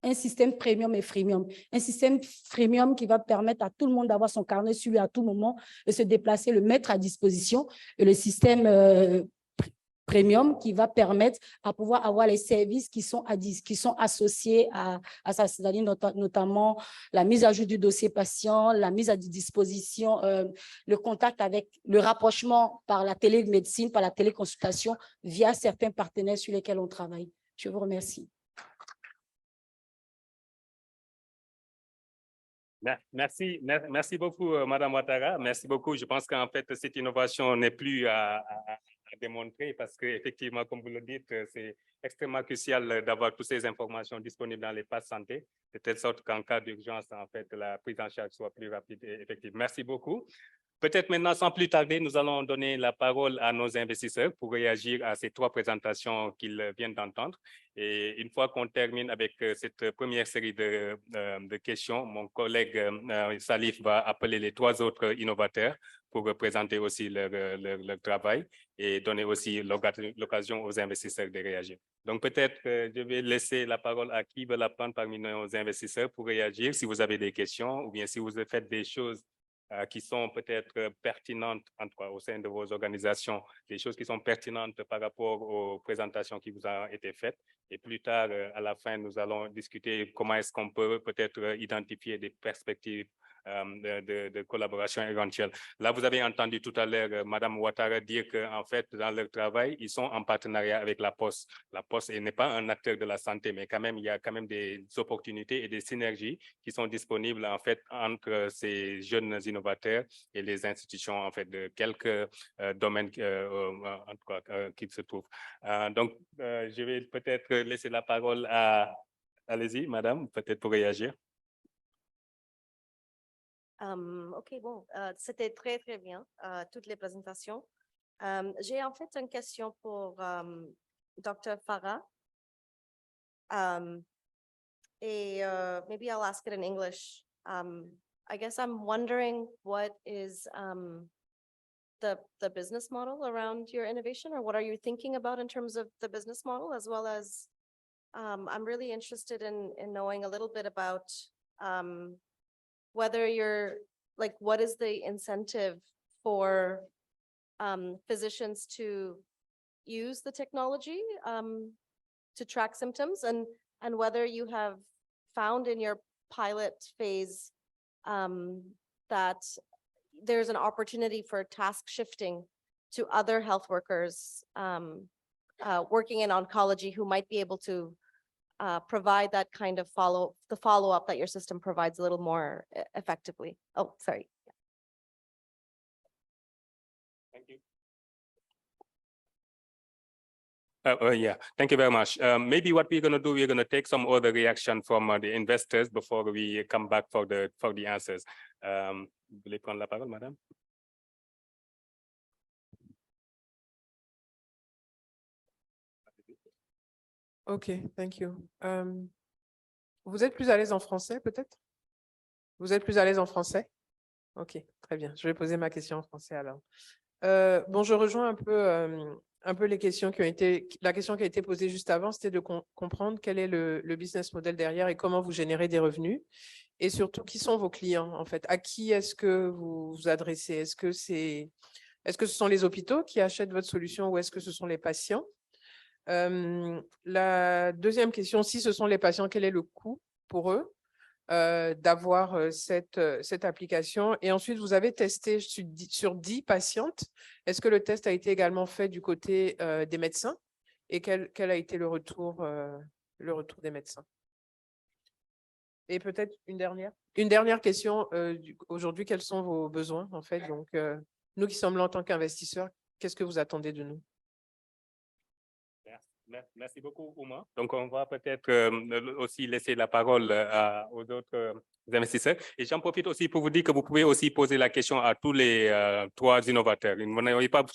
un système premium et freemium. Un système freemium qui va permettre à tout le monde d'avoir son carnet sur lui à tout moment, de se déplacer, le mettre à disposition. Et le système premium qui va permettre à pouvoir avoir les services qui sont associés à ça, c'est-à-dire notamment la mise à jour du dossier patient, la mise à disposition, le contact avec le rapprochement par la télémédecine, par la téléconsultation via certains partenaires sur lesquels on travaille. Je vous remercie.
Merci beaucoup, Madame Ouattara. Merci beaucoup. Je pense qu'en fait, cette innovation n'est plus à démontrer parce qu'effectivement, comme vous le dites, c'est extrêmement crucial d'avoir toutes ces informations disponibles dans les passes santé, de telle sorte qu'en cas d'urgence, en fait, la prise en charge soit plus rapide et effective. Merci beaucoup. Peut-être maintenant, sans plus tarder, nous allons donner la parole à nos investisseurs pour réagir à ces 3 présentations qu'ils viennent d'entendre. Et une fois qu'on termine avec cette première série de questions, mon collègue Salif va appeler les 3 autres innovateurs pour présenter aussi leur travail et donner aussi l'occasion aux investisseurs de réagir. Donc peut-être je vais laisser la parole à qui veut la prendre parmi nos investisseurs pour réagir si vous avez des questions ou bien si vous faites des choses qui sont peut-être pertinentes en tout cas, au sein de vos organisations, des choses qui sont pertinentes par rapport aux présentations qui vous ont été faites. Et plus tard, à la fin, nous allons discuter comment est-ce qu'on peut peut-être identifier des perspectives de collaboration éventuelle. Là, vous avez entendu tout à l'heure Madame Ouattara dire qu'en fait, dans leur travail, ils sont en partenariat avec la Poste. La Poste n'est pas un acteur de la santé, mais quand même, il y a quand même des opportunités et des synergies qui sont disponibles en fait entre ces jeunes innovateurs et les institutions en fait de quelques domaines en tout cas qui se trouvent. Donc, je vais peut-être laisser la parole à... Allez-y, Madame, peut-être pour réagir.
OK, bon, c'était très, très bien, toutes les présentations. J'ai en fait une question pour Dr. Farah. Maybe I'll ask it in English. I guess I'm wondering what is the business model around your innovation, or what are you thinking about in terms of the business model, as well as I'm really interested in knowing a little bit about whether you're like, what is the incentive for physicians to use the technology to track symptoms, and whether you have found in your pilot phase that there's an opportunity for task shifting to other health workers working in oncology who might be able to provide that kind of follow-up that your system provides a little more effectively. Oh, sorry.
Thank you. Yeah, thank you very much. Maybe what we're going to do, we're going to take some other reaction from the investors before we come back for the answers. Vous voulez prendre la parole, madame?
OK, thank you. Vous êtes plus à l'aise en français, peut-être? Vous êtes plus à l'aise en français? OK, très bien. Je vais poser ma question en français alors. Bon, je rejoins un peu les questions qui ont été... La question qui a été posée juste avant, c'était de comprendre quel est le business model derrière et comment vous générez des revenus. Et surtout, qui sont vos clients, en fait? À qui est-ce que vous vous adressez? Est-ce que ce sont les hôpitaux qui achètent votre solution ou est-ce que ce sont les patients? La deuxième question, si ce sont les patients, quel est le coût pour eux d'avoir cette application? Et ensuite, vous avez testé sur 10 patientes. Est-ce que le test a été également fait du côté des médecins? Et quel a été le retour des médecins? Et peut-être une dernière question. Aujourd'hui, quels sont vos besoins, en fait? Donc, nous qui sommes là en tant qu'investisseurs, qu'est-ce que vous attendez de nous?
Merci beaucoup, Ouma. Donc, on va peut-être aussi laisser la parole aux autres investisseurs. Et j'en profite aussi pour vous dire que vous pouvez aussi poser la question à tous les 3 innovateurs. Vous n'avez pas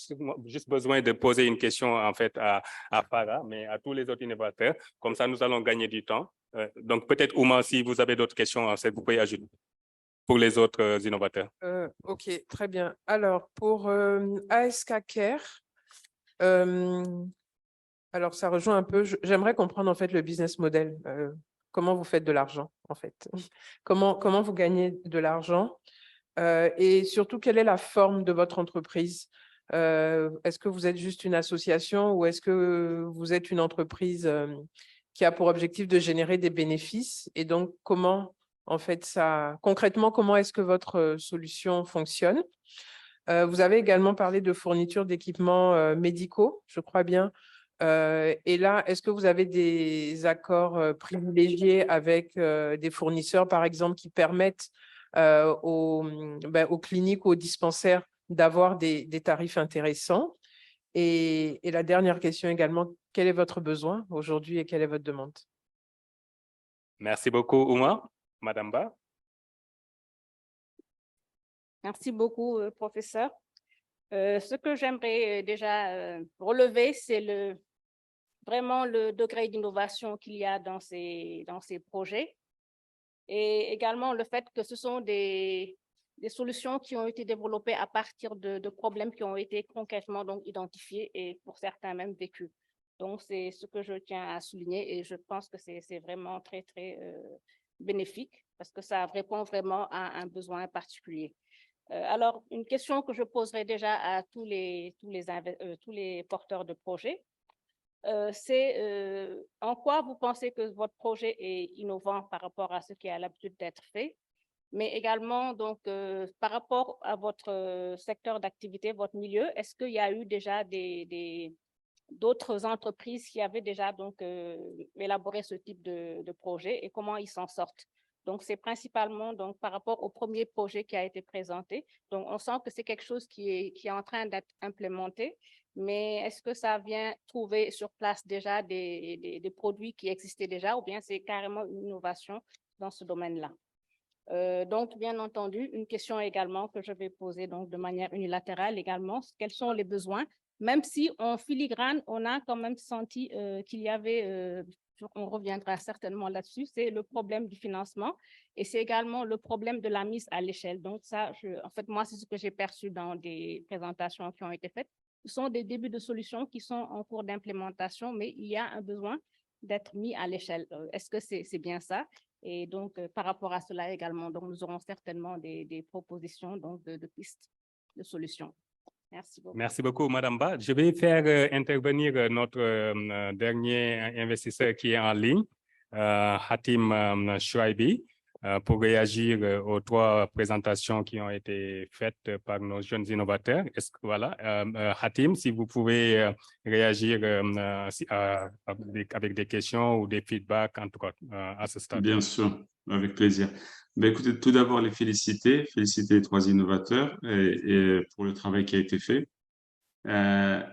juste besoin de poser une question, en fait, à Farah, mais à tous les autres innovateurs. Comme ça, nous allons gagner du temps. Donc, peut-être, Ouma, si vous avez d'autres questions, vous pouvez ajouter. pour les autres innovateurs.
OK, très bien. Alors, pour ASK Care, alors ça rejoint un peu, j'aimerais comprendre en fait le business model. Comment vous faites de l'argent, en fait? Comment vous gagnez de l'argent? Et surtout, quelle est la forme de votre entreprise? Est-ce que vous êtes juste une association ou est-ce que vous êtes une entreprise qui a pour objectif de générer des bénéfices? Et donc, comment, en fait, concrètement, comment est-ce que votre solution fonctionne? Vous avez également parlé de fourniture d'équipements médicaux, je crois bien. Et là, est-ce que vous avez des accords privilégiés avec des fournisseurs, par exemple, qui permettent aux cliniques ou aux dispensaires d'avoir des tarifs intéressants? Et la dernière question également, quel est votre besoin aujourd'hui et quelle est votre demande?
Merci beaucoup, Ouma. Madame Ba.
Merci beaucoup, professeur. Ce que j'aimerais déjà relever, c'est vraiment le degré d'innovation qu'il y a dans ces projets et également le fait que ce sont des solutions qui ont été développées à partir de problèmes qui ont été concrètement donc identifiés et pour certains même vécus. Donc, c'est ce que je tiens à souligner et je pense que c'est vraiment très, très bénéfique parce que ça répond vraiment à un besoin particulier. Alors, une question que je poserai déjà à tous les porteurs de projets, c'est en quoi vous pensez que votre projet est innovant par rapport à ce qui a l'habitude d'être fait, mais également donc par rapport à votre secteur d'activité, votre milieu, est-ce qu'il y a eu déjà d'autres entreprises qui avaient déjà donc élaboré ce type de projet et comment ils s'en sortent? Donc, c'est principalement donc, par rapport au premier projet qui a été présenté. Donc, on sent que c'est quelque chose qui est en train d'être implémenté, mais est-ce que ça vient trouver sur place déjà des produits qui existaient déjà ou bien c'est carrément une innovation dans ce domaine-là? Donc, bien entendu, une question également que je vais poser donc, de manière unilatérale également, quels sont les besoins? Même si en filigrane, on a quand même senti qu'il y avait on reviendra certainement là-dessus, c'est le problème du financement et c'est également le problème de la mise à l'échelle. Donc ça, en fait, moi, c'est ce que j'ai perçu dans des présentations qui ont été faites. Ce sont des débuts de solutions qui sont en cours d'implémentation, mais il y a un besoin d'être mis à l'échelle. Est-ce que c'est bien ça? Et donc, par rapport à cela également, donc, nous aurons certainement des propositions donc, de pistes de solutions. Merci beaucoup.
Merci beaucoup, Madame Ba. Je vais faire intervenir notre dernier investisseur qui est en ligne, Hatim Chouaibi, pour réagir aux 3 présentations qui ont été faites par nos jeunes innovateurs. Voilà, Hatim, si vous pouvez réagir avec des questions ou des feedbacks, en tout cas, à ce stade.
Bien sûr, avec plaisir. Ben, écoutez, tout d'abord, féliciter les 3 innovateurs et pour le travail qui a été fait.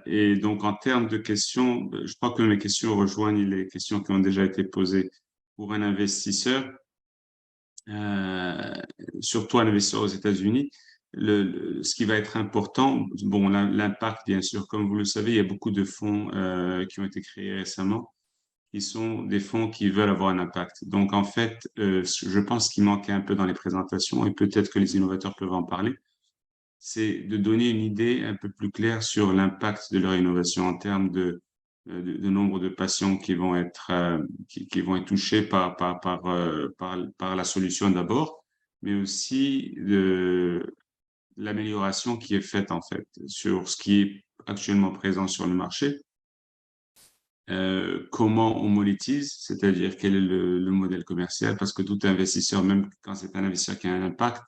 Et donc, en termes de questions, je crois que mes questions rejoignent les questions qui ont déjà été posées pour un investisseur, surtout un investisseur aux États-Unis. Ce qui va être important, bon, l'impact, bien sûr, comme vous le savez, il y a beaucoup de fonds qui ont été créés récemment, qui sont des fonds qui veulent avoir un impact. Donc, en fait, je pense qu'il manquait un peu dans les présentations, et peut-être que les innovateurs peuvent en parler, c'est de donner une idée un peu plus claire sur l'impact de leur innovation en termes de nombre de patients qui vont être touchés par la solution d'abord, mais aussi de l'amélioration qui est faite en fait sur ce qui est actuellement présent sur le marché. Comment on monétise, c'est-à-dire quel est le modèle commercial, parce que tout investisseur, même quand c'est un investisseur qui a un impact,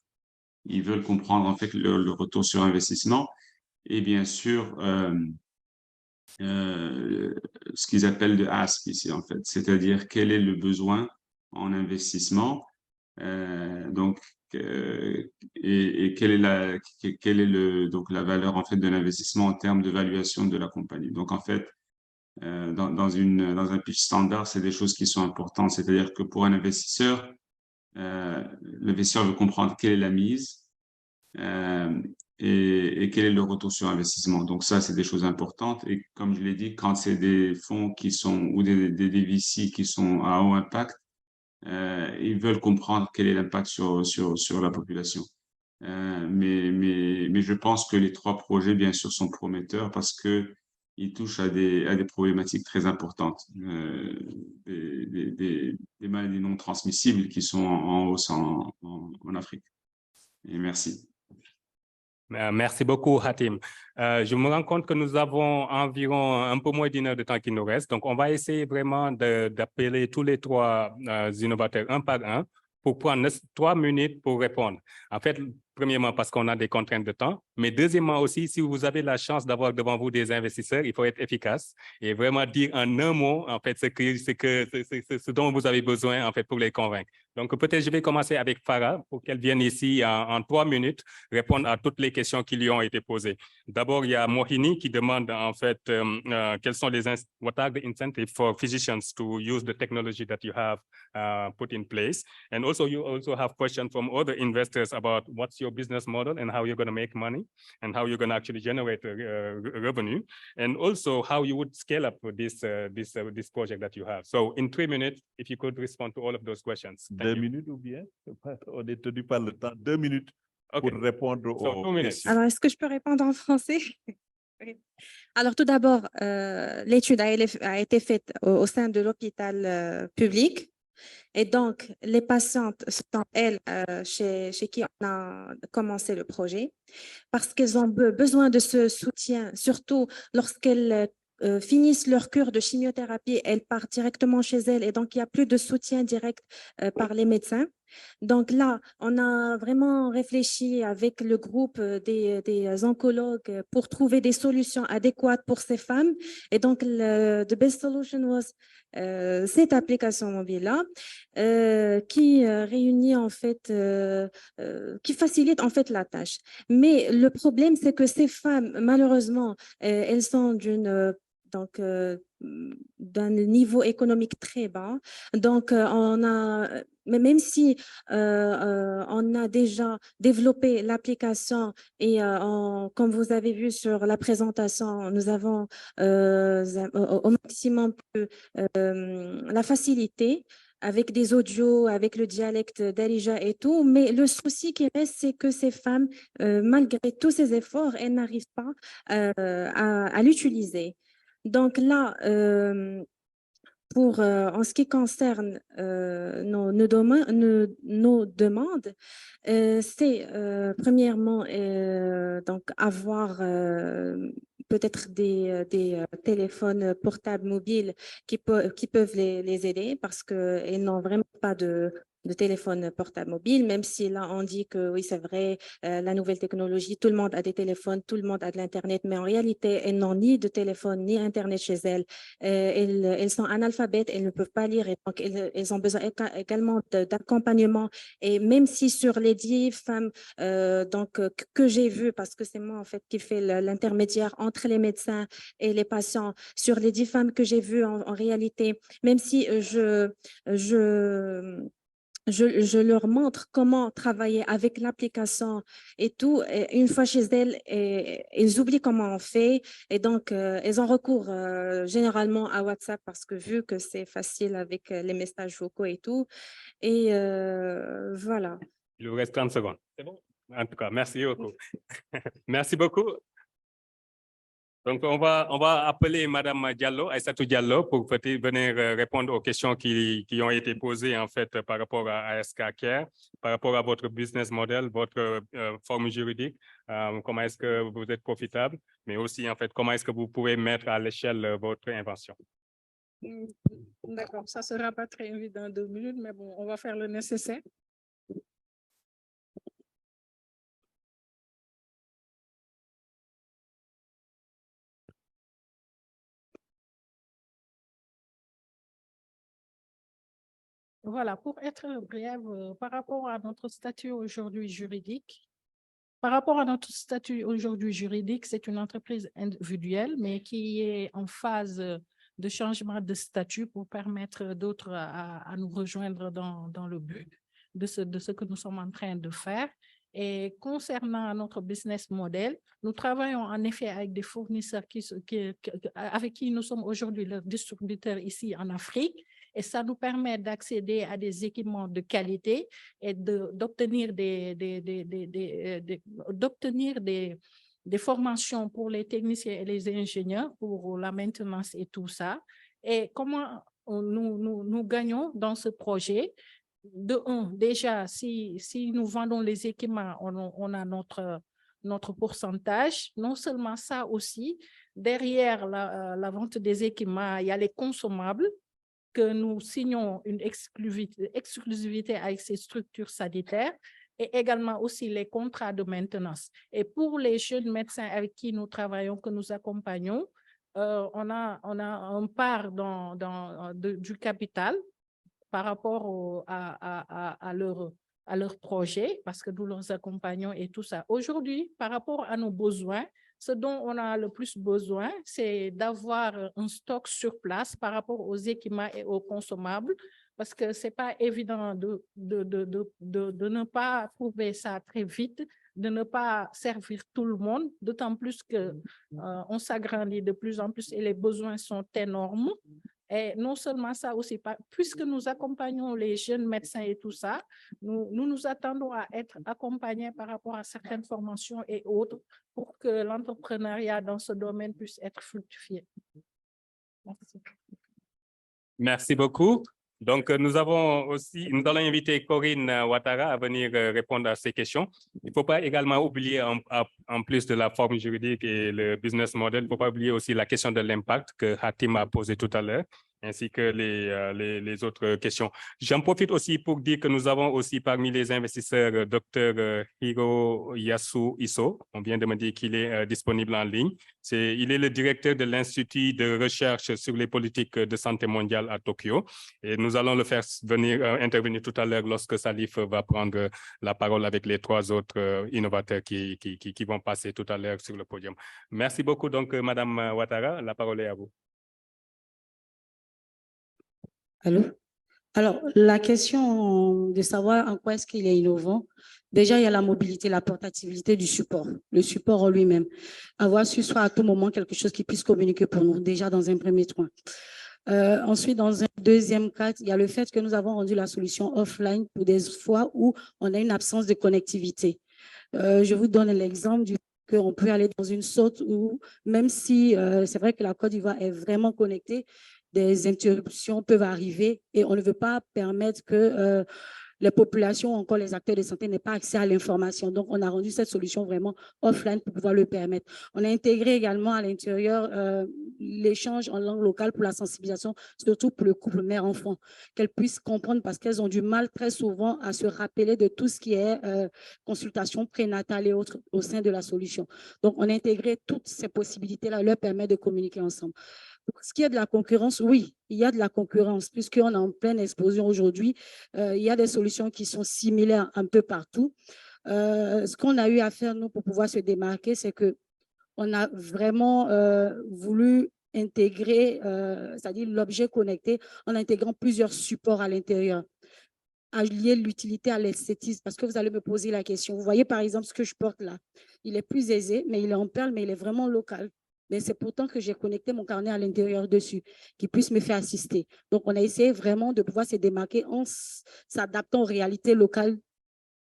ils veulent comprendre en fait le retour sur investissement et bien sûr ce qu'ils appellent de ask ici en fait, c'est-à-dire quel est le besoin en investissement, donc et quelle est donc la valeur en fait de l'investissement en termes de valuation de la compagnie. Donc en fait dans un pitch standard, c'est des choses qui sont importantes, c'est-à-dire que pour un investisseur, l'investisseur veut comprendre quelle est la mise et quel est le retour sur investissement. Donc ça, c'est des choses importantes. Et comme je l'ai dit, quand c'est des fonds qui sont ou des VC qui sont à haut impact, ils veulent comprendre quel est l'impact sur la population. Mais je pense que les 3 projets, bien sûr, sont prometteurs parce qu'ils touchent à des problématiques très importantes, des maladies non transmissibles qui sont en hausse en Afrique. Et merci.
Merci beaucoup, Hatim. Je me rends compte que nous avons environ un peu moins d'1 heure de temps qui nous reste. Donc, on va essayer vraiment d'appeler tous les 3 innovateurs un par un pour prendre 3 minutes pour répondre. En fait, premièrement, parce qu'on a des contraintes de temps, mais deuxièmement aussi, si vous avez la chance d'avoir devant vous des investisseurs, il faut être efficace et vraiment dire en un mot, en fait, ce dont vous avez besoin, en fait, pour les convaincre. Donc, peut-être je vais commencer avec Farah pour qu'elle vienne ici en 3 minutes répondre à toutes les questions qui lui ont été posées. D'abord, il y a Mohini qui demande, en fait, quels sont what are the incentives for physicians to use the technology that you have put in place? And also, you also have questions from other investors about what's your business model and how you're going to make money and how you're going to actually generate revenue, and also how you would scale up this project that you have. So in 3 minutes, if you could respond to all of those questions.
2 minutes ou bien? On est tenu par le temps. 2 minutes pour répondre aux questions.
Alors, est-ce que je peux répondre en français? Oui. Alors, tout d'abord, l'étude a été faite au sein de l'hôpital public. Et donc, les patientes sont, elles, chez qui on a commencé le projet, parce qu'elles ont besoin de ce soutien, surtout lorsqu'elles finissent leur cure de chimiothérapie, elles partent directement chez elles, et donc il n'y a plus de soutien direct par les médecins. Donc là, on a vraiment réfléchi avec le groupe des oncologues pour trouver des solutions adéquates pour ces femmes. Et donc, the best solution was cette application mobile-là qui réunit en fait, qui facilite en fait la tâche. Mais le problème, c'est que ces femmes, malheureusement, elles sont d'un niveau économique très bas. Donc, mais même si on a déjà développé l'application et comme vous avez vu sur la présentation, nous avons au maximum la facilité avec des audios, avec le dialecte d'Arija et tout. Mais le souci qui reste, c'est que ces femmes, malgré tous ces efforts, elles n'arrivent pas à l'utiliser. Donc là, en ce qui concerne nos demandes, c'est premièrement donc avoir peut-être des téléphones portables mobiles qui peuvent les aider parce qu'ils n'ont vraiment pas de téléphone portable mobile, même si là on dit que oui c'est vrai, la nouvelle technologie, tout le monde a des téléphones, tout le monde a de l'internet, mais en réalité elles n'ont ni de téléphone ni internet chez elles. Elles sont analphabètes, elles ne peuvent pas lire et donc elles ont besoin également d'accompagnement. Et même si sur les 10 femmes que j'ai vues, parce que c'est moi en fait qui fais l'intermédiaire entre les médecins et les patients, sur les 10 femmes que j'ai vues en réalité, même si je leur montre comment travailler avec l'application et tout. Et une fois chez elles, elles oublient comment on fait. Et donc, elles ont recours généralement à WhatsApp parce que vu que c'est facile avec les messages vocaux et tout. Et voilà.
Il vous reste 30 secondes. C'est bon? En tout cas, merci beaucoup. Merci beaucoup. Donc, on va appeler Madame Diallo, Aïssatou Diallo, pour venir répondre aux questions qui ont été posées, en fait, par rapport à ASK Care, par rapport à votre business model, votre forme juridique, comment est-ce que vous êtes profitable, mais aussi, en fait, comment est-ce que vous pouvez mettre à l'échelle votre invention.
D'accord, ça ne sera pas très évident en 2 minutes, mais bon, on va faire le nécessaire. Voilà, pour être brève, par rapport à notre statut aujourd'hui juridique, c'est une entreprise individuelle, mais qui est en phase de changement de statut pour permettre d'autres à nous rejoindre dans le but de ce que nous sommes en train de faire. Et concernant notre business model, nous travaillons en effet avec des fournisseurs avec qui nous sommes aujourd'hui leurs distributeurs ici en Afrique. et ça nous permet d'accéder à des équipements de qualité et d'obtenir des formations pour les techniciens et les ingénieurs pour la maintenance et tout ça. Et comment nous gagnons dans ce projet? De un, déjà, si nous vendons les équipements, on a notre pourcentage. Non seulement ça aussi, derrière la vente des équipements, il y a les consommables que nous signons une exclusivité avec ces structures sanitaires et également aussi les contrats de maintenance. Et pour les jeunes médecins avec qui nous travaillons, que nous accompagnons, on a un part du capital par rapport à leur projet, parce que nous les accompagnons et tout ça. Aujourd'hui, par rapport à nos besoins, ce dont on a le plus besoin, c'est d'avoir un stock sur place par rapport aux équipements et aux consommables, parce que ce n'est pas évident de ne pas trouver ça très vite, de ne pas servir tout le monde, d'autant plus qu'on s'agrandit de plus en plus et les besoins sont énormes. Et non seulement ça aussi, puisque nous accompagnons les jeunes médecins et tout ça, nous attendons à être accompagnés par rapport à certaines formations et autres pour que l'entrepreneuriat dans ce domaine puisse être fructifié. Merci.
Merci beaucoup. Donc, nous allons inviter Corinne Ouattara à venir répondre à ces questions. Il ne faut pas également oublier, en plus de la forme juridique et le business model, il ne faut pas oublier aussi la question de l'impact que Hatim a posé tout à l'heure, ainsi que les autres questions. J'en profite aussi pour dire que nous avons aussi parmi les investisseurs Dr Hiroyasu Isso. On vient de me dire qu'il est disponible en ligne. Il est le directeur de l'Institut de recherche sur les politiques de santé mondiale à Tokyo. Et nous allons le faire intervenir tout à l'heure lorsque Salif va prendre la parole avec les trois autres innovateurs qui vont passer tout à l'heure sur le podium. Merci beaucoup. Donc, Madame Ouattara, la parole est à vous.
Allô? Alors, la question de savoir en quoi est-ce qu'il est innovant, déjà, il y a la mobilité, la portabilité du support, le support en lui-même. Avoir su soit à tout moment quelque chose qui puisse communiquer pour nous, déjà dans un premier point. Ensuite, dans un deuxième cas, il y a le fait que nous avons rendu la solution offline pour des fois où on a une absence de connectivité. Je vous donne l'exemple du qu'on peut aller dans une sorte où, même si c'est vrai que la Côte d'Ivoire est vraiment connectée, des interruptions peuvent arriver et on ne veut pas permettre que les populations, encore les acteurs de santé, n'aient pas accès à l'information. Donc, on a rendu cette solution vraiment offline pour pouvoir le permettre. On a intégré également à l'intérieur l'échange en langue locale pour la sensibilisation, surtout pour le couple mère-enfant, qu'elles puissent comprendre parce qu'elles ont du mal très souvent à se rappeler de tout ce qui est consultation prénatale et autres au sein de la solution. Donc, on a intégré toutes ces possibilités-là, leur permet de communiquer ensemble. Pour ce qui est de la concurrence, oui, il y a de la concurrence, puisqu'on est en pleine explosion aujourd'hui. Il y a des solutions qui sont similaires un peu partout. Ce qu'on a eu à faire, nous, pour pouvoir se démarquer, c'est qu'on a vraiment voulu intégrer, c'est-à-dire l'objet connecté, en intégrant plusieurs supports à l'intérieur, allier l'utilité à l'esthétisme, parce que vous allez me poser la question. Vous voyez, par exemple, ce que je porte là. Il est plus aisé, mais il est en perle, mais il est vraiment local. Mais c'est pourtant que j'ai connecté mon carnet à l'intérieur dessus, qui puisse me faire assister. Donc, on a essayé vraiment de pouvoir se démarquer en s'adaptant aux réalités locales,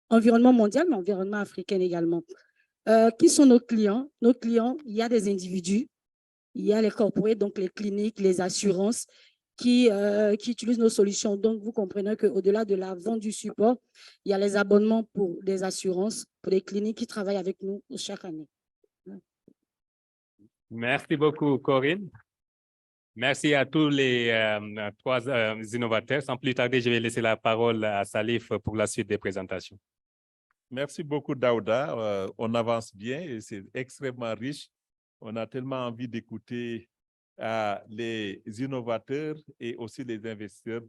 environnement mondial, mais environnement africain également. Qui sont nos clients? Nos clients, il y a des individus, il y a les corporés, donc les cliniques, les assurances, qui utilisent nos solutions. Donc, vous comprenez qu'au-delà de la vente du support, il y a les abonnements pour des assurances, pour les cliniques qui travaillent avec nous chaque année.
Merci beaucoup, Corinne. Merci à tous les trois innovateurs. Sans plus tarder, je vais laisser la parole à Salif pour la suite des présentations.
Merci beaucoup, Daouda. On avance bien et c'est extrêmement riche. On a tellement envie d'écouter les innovateurs et aussi les investisseurs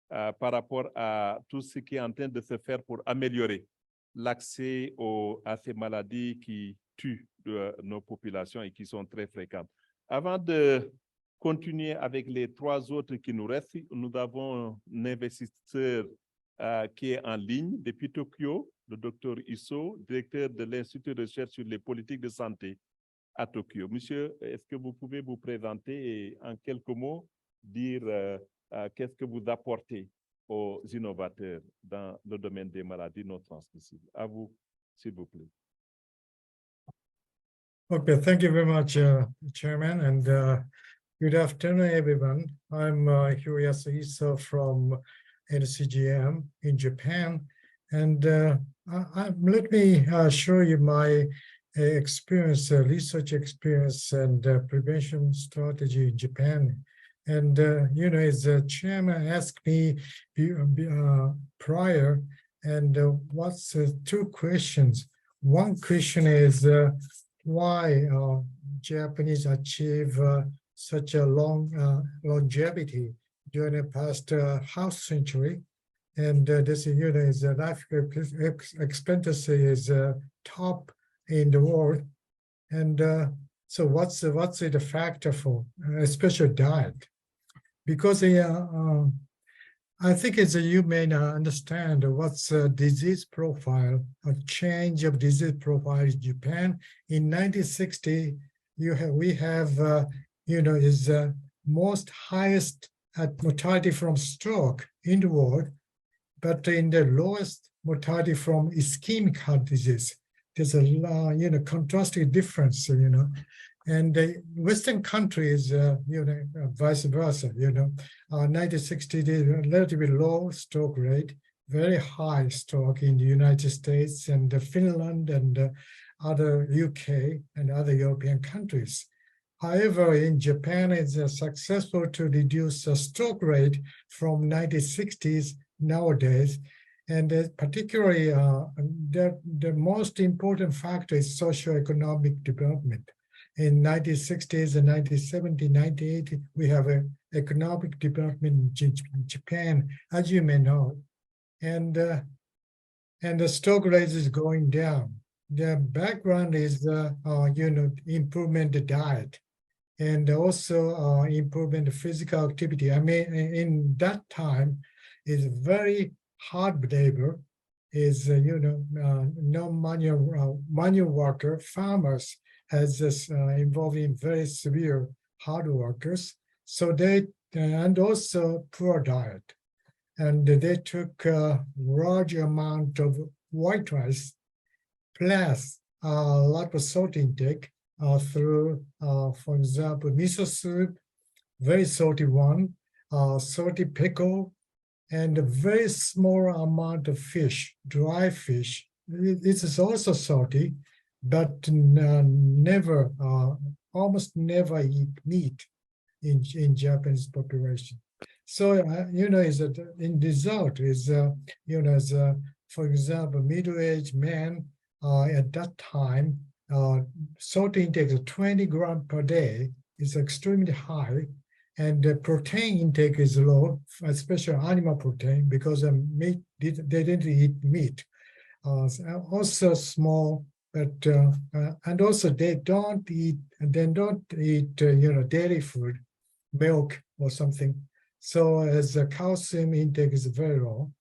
par rapport à tout ce qui est en train de se faire pour améliorer l'accès à ces maladies qui tuent nos populations et qui sont très fréquentes. Avant de continuer avec les trois autres qui nous restent, nous avons un investisseur qui est en ligne depuis Tokyo, le Dr Isso, directeur de l'Institut de recherche sur les politiques de santé à Tokyo. Monsieur, est-ce que vous pouvez vous présenter et en quelques mots dire qu'est-ce que vous apportez aux innovateurs dans le domaine des maladies non transmissibles? À vous, s'il vous plaît.
Okay, thank you very much, Chairman, and good afternoon, everyone. I'm Hiroyasu Iso from NCGM in Japan, and let me show you my experience, research experience, and prevention strategy in Japan. And you know, as the chairman asked me prior, and what's two questions? One question is why Japanese achieve such a long longevity during the past half century, and this you know is life expectancy is top in the world, and so what's the factor for especially diet? Because I think it's you may understand what's disease profile, a change of disease profile in Japan. In 1960, we have you know is most highest mortality from stroke in the world, but in the lowest mortality from ischemic heart disease. There's a you know contrasting difference, you know. And the Western countries, you know, vice versa, you know, 1960, relatively low stroke rate, very high stroke in the United States and Finland and other UK and other European countries. However, in Japan, it's successful to reduce the stroke rate from 1960s nowadays. And particularly, the most important factor is socioeconomic development. In 1960s and 1970, 1980, we have an economic development in Japan, as you may know, and the stroke rate is going down. The background is, you know, improvement the diet, and also improvement the physical activity. I mean, in that time, is very hard labor, is you know, no manual worker, farmers, as this involving very severe hard workers. So they, and also poor diet. And they took a large amount of white rice, plus a lot of salt intake through, for example, miso soup, very salty one, salty pickle, and a very small amount of fish, dry fish. This is also salty, but never, almost never eat meat in Japanese population. So, you know, is that in result is, you know, as for example, middle-aged men at that time, salt intake of 20 grams per day is extremely high, and the protein intake is low, especially animal protein, because meat, they didn't eat meat. Also small, but and also they don't eat you know, dairy food, milk or something. So as the calcium intake is very low,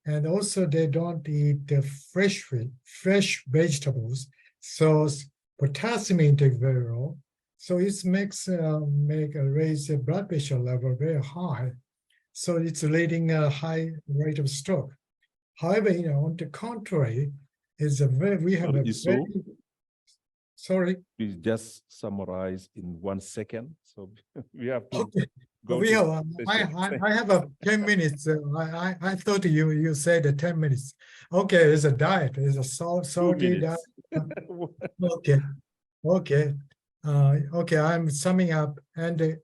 and also they don't eat the fresh vegetables. So potassium intake is very low. So it makes raise the blood pressure level very high. So it's leading a high rate of stroke. However, you know, on the contrary, is a very we have a very, sorry.
Please just summarize in 1 second. So we have to go.
We have, I have a 10 minutes. I thought you said 10 minutes. Okay, it's a diet. It's a salty diet. Okay, okay. Okay, I'm summing up, and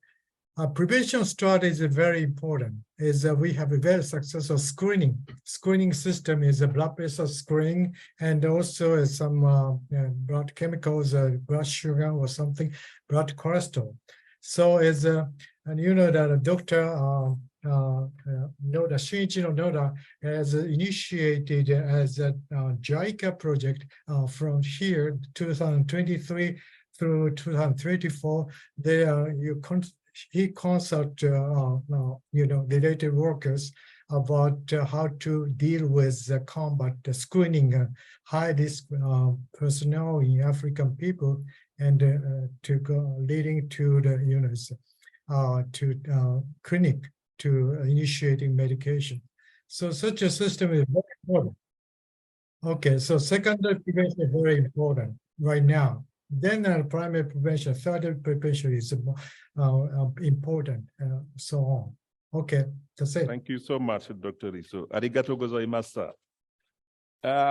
prevention strategy is very important. Is we have a very successful screening system is a blood pressure screening, and also some blood chemicals, blood sugar or something, blood cholesterol. So as and you know that Dr. Noda, Shinichiro Noda has initiated as a JICA project from here 2023 through 2034. He consult you know, related workers about how to deal with combat screening high risk personnel in African people, and to go leading to the, you know, to clinic to initiating medication. So such a system is very important. Okay, so secondary prevention is very important right now. Then primary prevention, third prevention is important, so on. Okay, that's it.
Thank you so much, Dr. Risso. Arigato gozaimashita.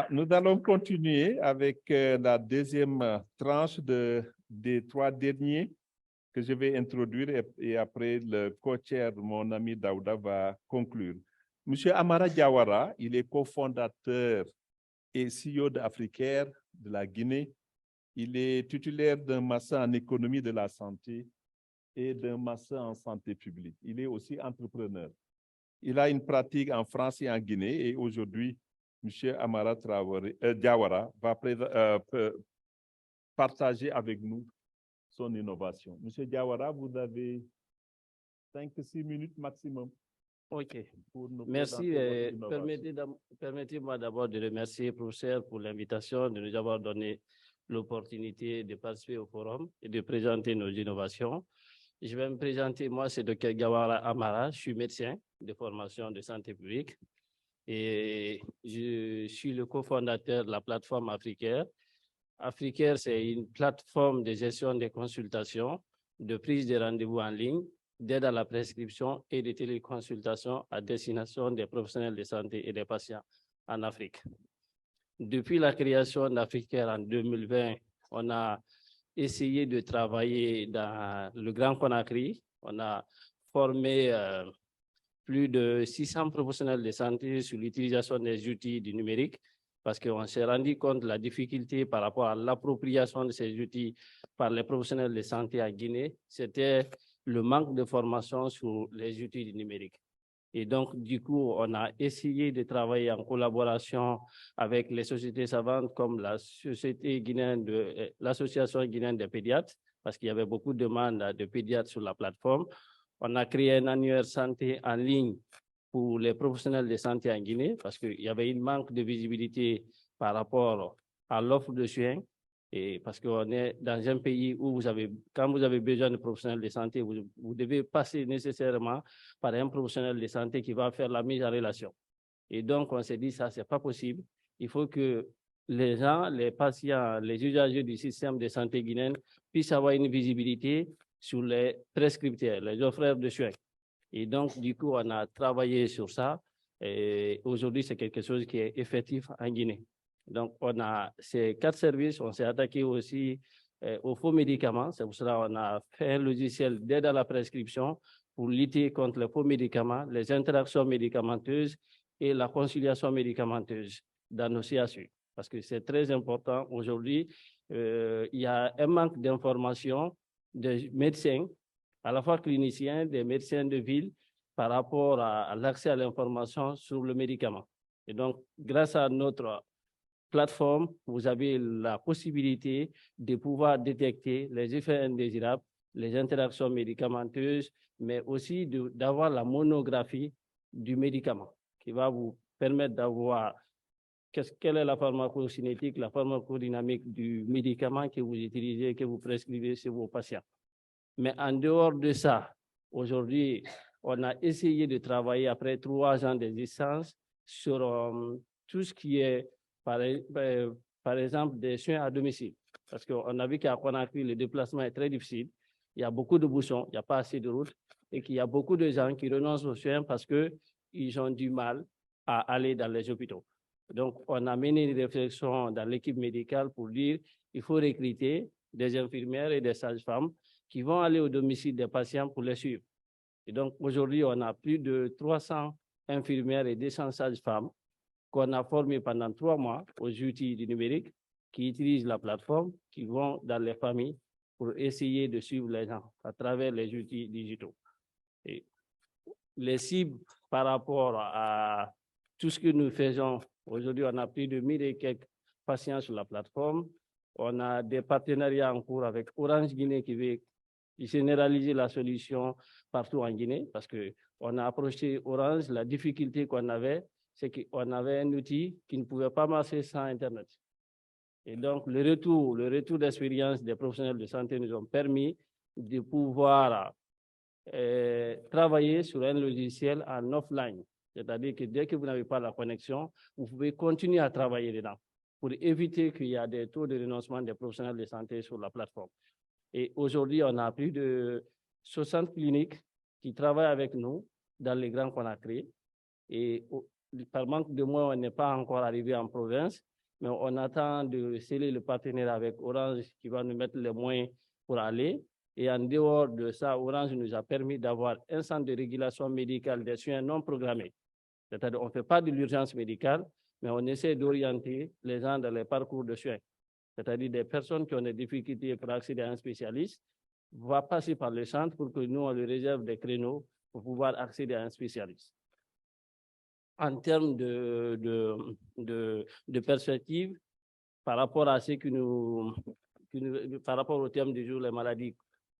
Nous allons continuer avec la deuxième tranche des 3 derniers que je vais introduire et après le co-chair, mon ami Daouda, va conclure. Monsieur Amara Diawara, il est cofondateur et CEO d'Africare de la Guinée. Il est titulaire d'un master en économie de la santé et d'un master en santé publique. Il est aussi entrepreneur. Il a une pratique en France et en Guinée et aujourd'hui, M. Amara Diawara va partager avec nous son innovation. M. Diawara, vous avez 5-6 minutes maximum.
OK. Merci. Permettez-moi d'abord de remercier le professeur pour l'invitation, de nous avoir donné l'opportunité de participer au forum et de présenter nos innovations. Je vais me présenter, moi c'est Dr Diawara Amara, je suis médecin de formation de santé publique et je suis le cofondateur de la plateforme Africare. Africare, c'est une plateforme de gestion des consultations, de prise de rendez-vous en ligne, d'aide à la prescription et de téléconsultation à destination des professionnels de santé et des patients en Afrique. Depuis la création d'Africare en 2020, on a essayé de travailler dans le Grand Conakry. On a formé plus de 600 professionnels de santé sur l'utilisation des outils du numérique parce qu'on s'est rendu compte de la difficulté par rapport à l'appropriation de ces outils par les professionnels de santé en Guinée. C'était le manque de formation sur les outils du numérique. Et donc, du coup, on a essayé de travailler en collaboration avec les sociétés savantes comme l'Association guinéenne des pédiatres, parce qu'il y avait beaucoup de demandes de pédiatres sur la plateforme. On a créé un annuaire santé en ligne pour les professionnels de santé en Guinée, parce qu'il y avait un manque de visibilité par rapport à l'offre de soins. Et parce qu'on est dans un pays où quand vous avez besoin de professionnels de santé, vous devez passer nécessairement par un professionnel de santé qui va faire la mise en relation. Et donc, on s'est dit, ça, c'est pas possible. Il faut que les gens, les patients, les usagers du système de santé guinéen puissent avoir une visibilité sur les prescripteurs, les offreurs de soins. Et donc, du coup, on a travaillé sur ça. Et aujourd'hui, c'est quelque chose qui est effectif en Guinée. Donc, on a ces 4 services. On s'est attaqué aussi aux faux médicaments. C'est pour cela qu'on a fait un logiciel d'aide à la prescription pour lutter contre les faux médicaments, les interactions médicamenteuses et la conciliation médicamenteuse dans nos CHU. Parce que c'est très important. Aujourd'hui, il y a un manque d'information des médecins, à la fois cliniciens, des médecins de ville, par rapport à l'accès à l'information sur le médicament. Et donc, grâce à notre plateforme, vous avez la possibilité de pouvoir détecter les effets indésirables, les interactions médicamenteuses, mais aussi d'avoir la monographie du médicament qui va vous permettre d'avoir quelle est la pharmacocinétique, la pharmacodynamique du médicament que vous utilisez, que vous prescrivez sur vos patients. Mais en dehors de ça, aujourd'hui, on a essayé de travailler après 3 ans d'existence sur tout ce qui est par exemple, des soins à domicile. Parce qu'on a vu qu'à Conakry, le déplacement est très difficile. Il y a beaucoup de bouchons, il n'y a pas assez de routes et qu'il y a beaucoup de gens qui renoncent aux soins parce qu'ils ont du mal à aller dans les hôpitaux. Donc, on a mené une réflexion dans l'équipe médicale pour dire qu'il faut recruter des infirmières et des sages-femmes qui vont aller au domicile des patients pour les suivre. Et donc, aujourd'hui, on a plus de 300 infirmières et 200 sages-femmes qu'on a formé pendant 3 mois aux outils du numérique, qui utilisent la plateforme, qui vont dans les familles pour essayer de suivre les gens à travers les outils digitaux. Et les cibles par rapport à tout ce que nous faisons, aujourd'hui, on a plus de 1000 et quelques patients sur la plateforme. On a des partenariats en cours avec Orange Guinée qui veut généraliser la solution partout en Guinée, parce qu'on a approché Orange, la difficulté qu'on avait, c'est qu'on avait un outil qui ne pouvait pas marcher sans Internet. Et donc, le retour d'expérience des professionnels de santé nous ont permis de pouvoir travailler sur un logiciel en offline. C'est-à-dire que dès que vous n'avez pas la connexion, vous pouvez continuer à travailler dedans pour éviter qu'il y ait des taux de renoncement des professionnels de santé sur la plateforme. Et aujourd'hui, on a plus de 60 cliniques qui travaillent avec nous dans les grands qu'on a créés. Et par manque de moyens, on n'est pas encore arrivé en province, mais on attend de sceller le partenariat avec Orange qui va nous mettre les moyens pour aller. Et en dehors de ça, Orange nous a permis d'avoir un centre de régulation médicale des soins non programmés. C'est-à-dire qu'on ne fait pas de l'urgence médicale, mais on essaie d'orienter les gens dans les parcours de soins. C'est-à-dire des personnes qui ont des difficultés pour accéder à un spécialiste vont passer par le centre pour que nous, on leur réserve des créneaux pour pouvoir accéder à un spécialiste. En termes de perspective, par rapport à ce par rapport au terme du jour, les maladies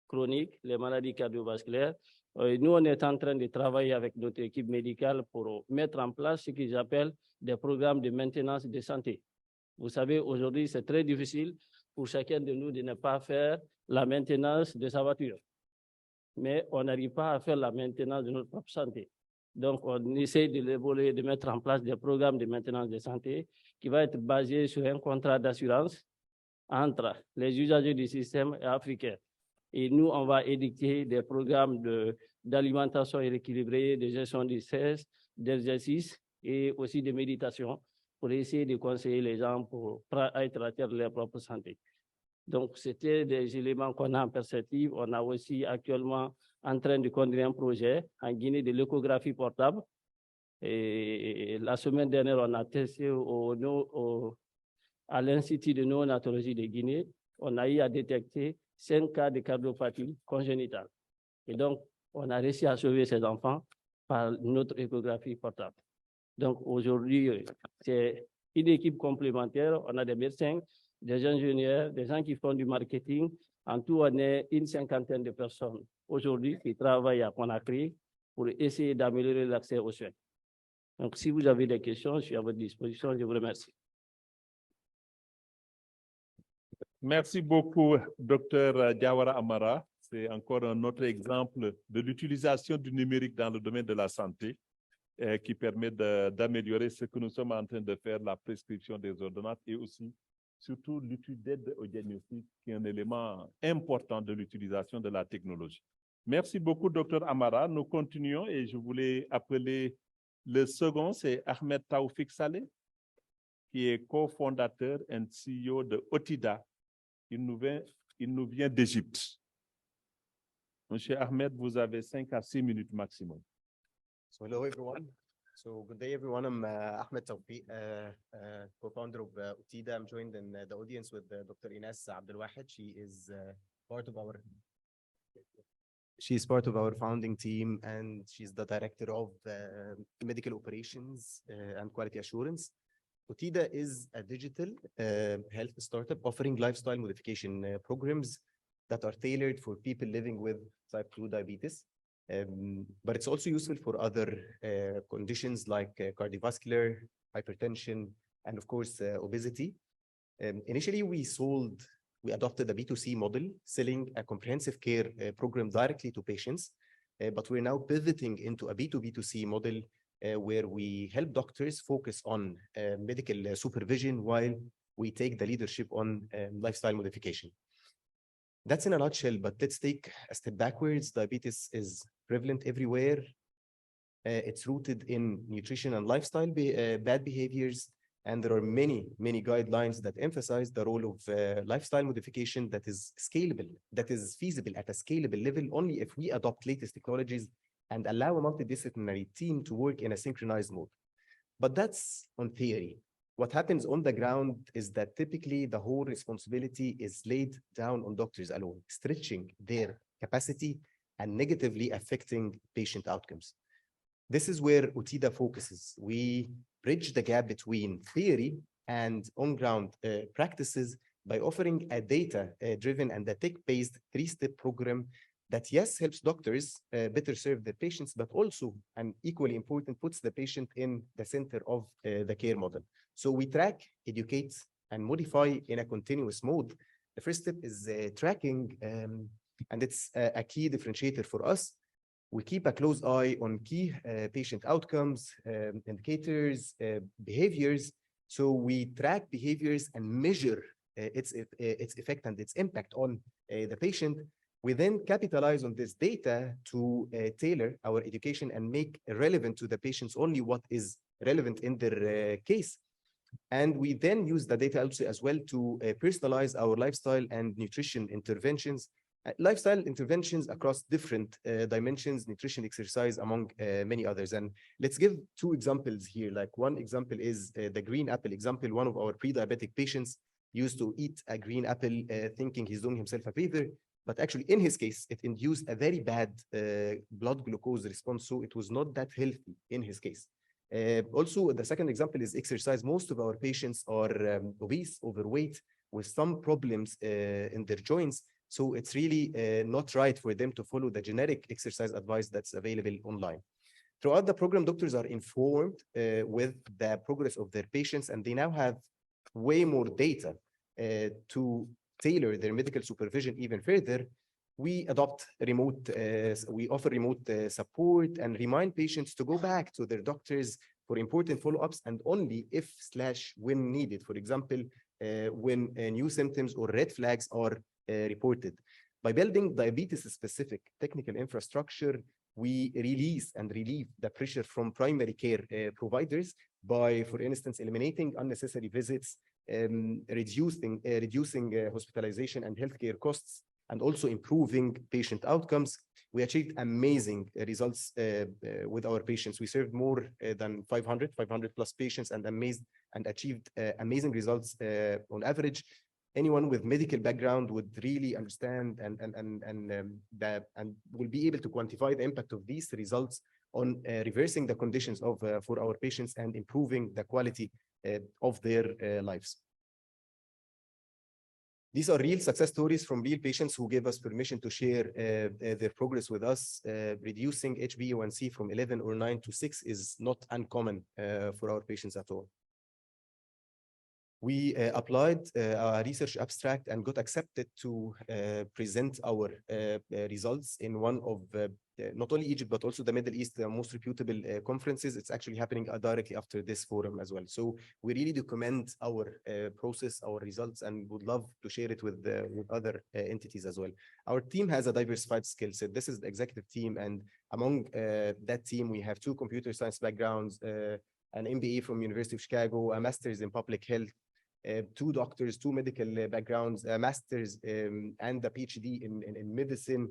chroniques, les maladies cardiovasculaires, nous, on est en train de travailler avec notre équipe médicale pour mettre en place ce qu'ils appellent des programmes de maintenance de santé. Vous savez, aujourd'hui, c'est très difficile pour chacun de nous de ne pas faire la maintenance de sa voiture. Mais on n'arrive pas à faire la maintenance de notre propre santé. Donc, on essaie de mettre en place des programmes de maintenance de santé qui va être basé sur un contrat d'assurance entre les usagers du système et africains. Et nous, on va édicter des programmes d'alimentation équilibrée, de gestion du stress, d'exercice et aussi de méditation pour essayer de conseiller les gens pour être à terre de leur propre santé. Donc, c'était des éléments qu'on a en perspective. On a aussi actuellement en train de conduire un projet en Guinée de l'échographie portable. Et la semaine dernière, on a testé à l'Institut de néonatologie de Guinée. On a eu à détecter 5 cas de cardiopathie congénitale. Et donc, on a réussi à sauver ces enfants par notre échographie portable. Donc, aujourd'hui, c'est une équipe complémentaire. On a des médecins, des ingénieurs, des gens qui font du marketing. En tout, on est une 50aine de personnes aujourd'hui qui travaillent à Conakry pour essayer d'améliorer l'accès aux soins. Donc, si vous avez des questions, je suis à votre disposition. Je vous remercie.
Merci beaucoup, Dr Diawara Amara. C'est encore un autre exemple de l'utilisation du numérique dans le domaine de la santé qui permet d'améliorer ce que nous sommes en train de faire, la prescription des ordonnances et aussi, surtout, l'étude d'aide au diagnostic, qui est un élément important de l'utilisation de la technologie. Merci beaucoup, Dr Amara. Nous continuons et je voulais appeler le second, c'est Ahmed Taoufik Saleh, qui est cofondateur et CEO de Otida. Il nous vient d'Égypte. Monsieur Ahmed, vous avez 5 à 6 minutes maximum.
So hello everyone. So good day everyone. I'm Ahmed Tawfiq, co-founder of Otida. I'm joined in the audience with Dr. Ines Abdelwahed. She's part of our founding team, and she's the director of medical operations and quality assurance. Otida is a digital health startup offering lifestyle modification programs that are tailored for people living with type 2 diabetes. But it's also useful for other conditions like cardiovascular, hypertension, and of course, obesity. Initially, we adopted a B2C model, selling a comprehensive care program directly to patients. But we're now pivoting into a B2B2C model where we help doctors focus on medical supervision while we take the leadership on lifestyle modification. That's in a nutshell, but let's take a step backwards. Diabetes is prevalent everywhere. It's rooted in nutrition and lifestyle bad behaviors. And there are many, many guidelines that emphasize the role of lifestyle modification that is scalable, that is feasible at a scalable level only if we adopt latest technologies and allow a multidisciplinary team to work in a synchronized mode. But that's on theory. What happens on the ground is that typically the whole responsibility is laid down on doctors alone, stretching their capacity and negatively affecting patient outcomes. This is where Otida focuses. We bridge the gap between theory and on-ground practices by offering a data-driven and a tech-based 3-step program that, yes, helps doctors better serve their patients, but also, and equally important, puts the patient in the center of the care model. So we track, educate, and modify in a continuous mode. The first step is tracking, and it's a key differentiator for us. We keep a close eye on key patient outcomes, indicators, behaviors. So we track behaviors and measure its effect and its impact on the patient. We then capitalize on this data to tailor our education and make relevant to the patients only what is relevant in their case. And we then use the data also as well to personalize our lifestyle and nutrition interventions. Lifestyle interventions across different dimensions, nutrition, exercise, among many others. And let's give two examples here. Like one example is the green apple example. One of our pre-diabetic patients used to eat a green apple thinking he's doing himself a favor. But actually, in his case, it induced a very bad blood glucose response. So it was not that healthy in his case. Also, the second example is exercise. Most of our patients are obese, overweight, with some problems in their joints. So it's really not right for them to follow the generic exercise advice that's available online. Throughout the program, doctors are informed with the progress of their patients, and they now have way more data to tailor their medical supervision even further. We we offer remote support and remind patients to go back to their doctors for important follow-ups and only if/when needed. For example, when new symptoms or red flags are reported. By building diabetes-specific technical infrastructure, we release and relieve the pressure from primary care providers by, for instance, eliminating unnecessary visits, reducing hospitalization and healthcare costs, and also improving patient outcomes. We achieved amazing results with our patients. We served more than 500 plus patients and achieved amazing results on average. Anyone with medical background would really understand and will be able to quantify the impact of these results on reversing the conditions for our patients and improving the quality of their lives. These are real success stories from real patients who gave us permission to share their progress with us. Reducing HbA1c from 11 or 9 to 6 is not uncommon for our patients at all. We applied a research abstract and got accepted to present our results in one of not only Egypt, but also the Middle East, the most reputable conferences. It's actually happening directly after this forum as well. So we really document our process, our results, and would love to share it with other entities as well. Our team has a diversified skill set. This is the executive team, and among that team, we have 2 computer science backgrounds, an MBA from University of Chicago, a master's in public health, 2 doctors, 2 medical backgrounds, a master's and a PhD in medicine,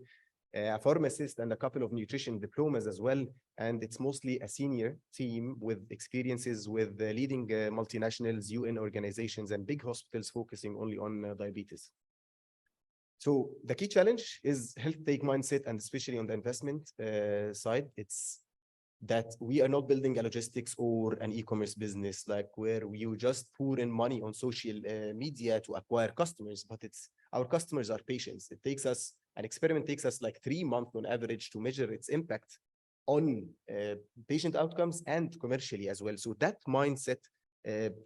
a pharmacist, and a couple of nutrition diplomas as well. And it's mostly a senior team with experiences with leading multinationals, UN organizations, and big hospitals focusing only on diabetes. So the key challenge is health tech mindset, and especially on the investment side, it's that we are not building a logistics or an e-commerce business like where you just pour in money on social media to acquire customers, but our customers are patients. An experiment takes us like 3 months on average to measure its impact on patient outcomes and commercially as well. So that mindset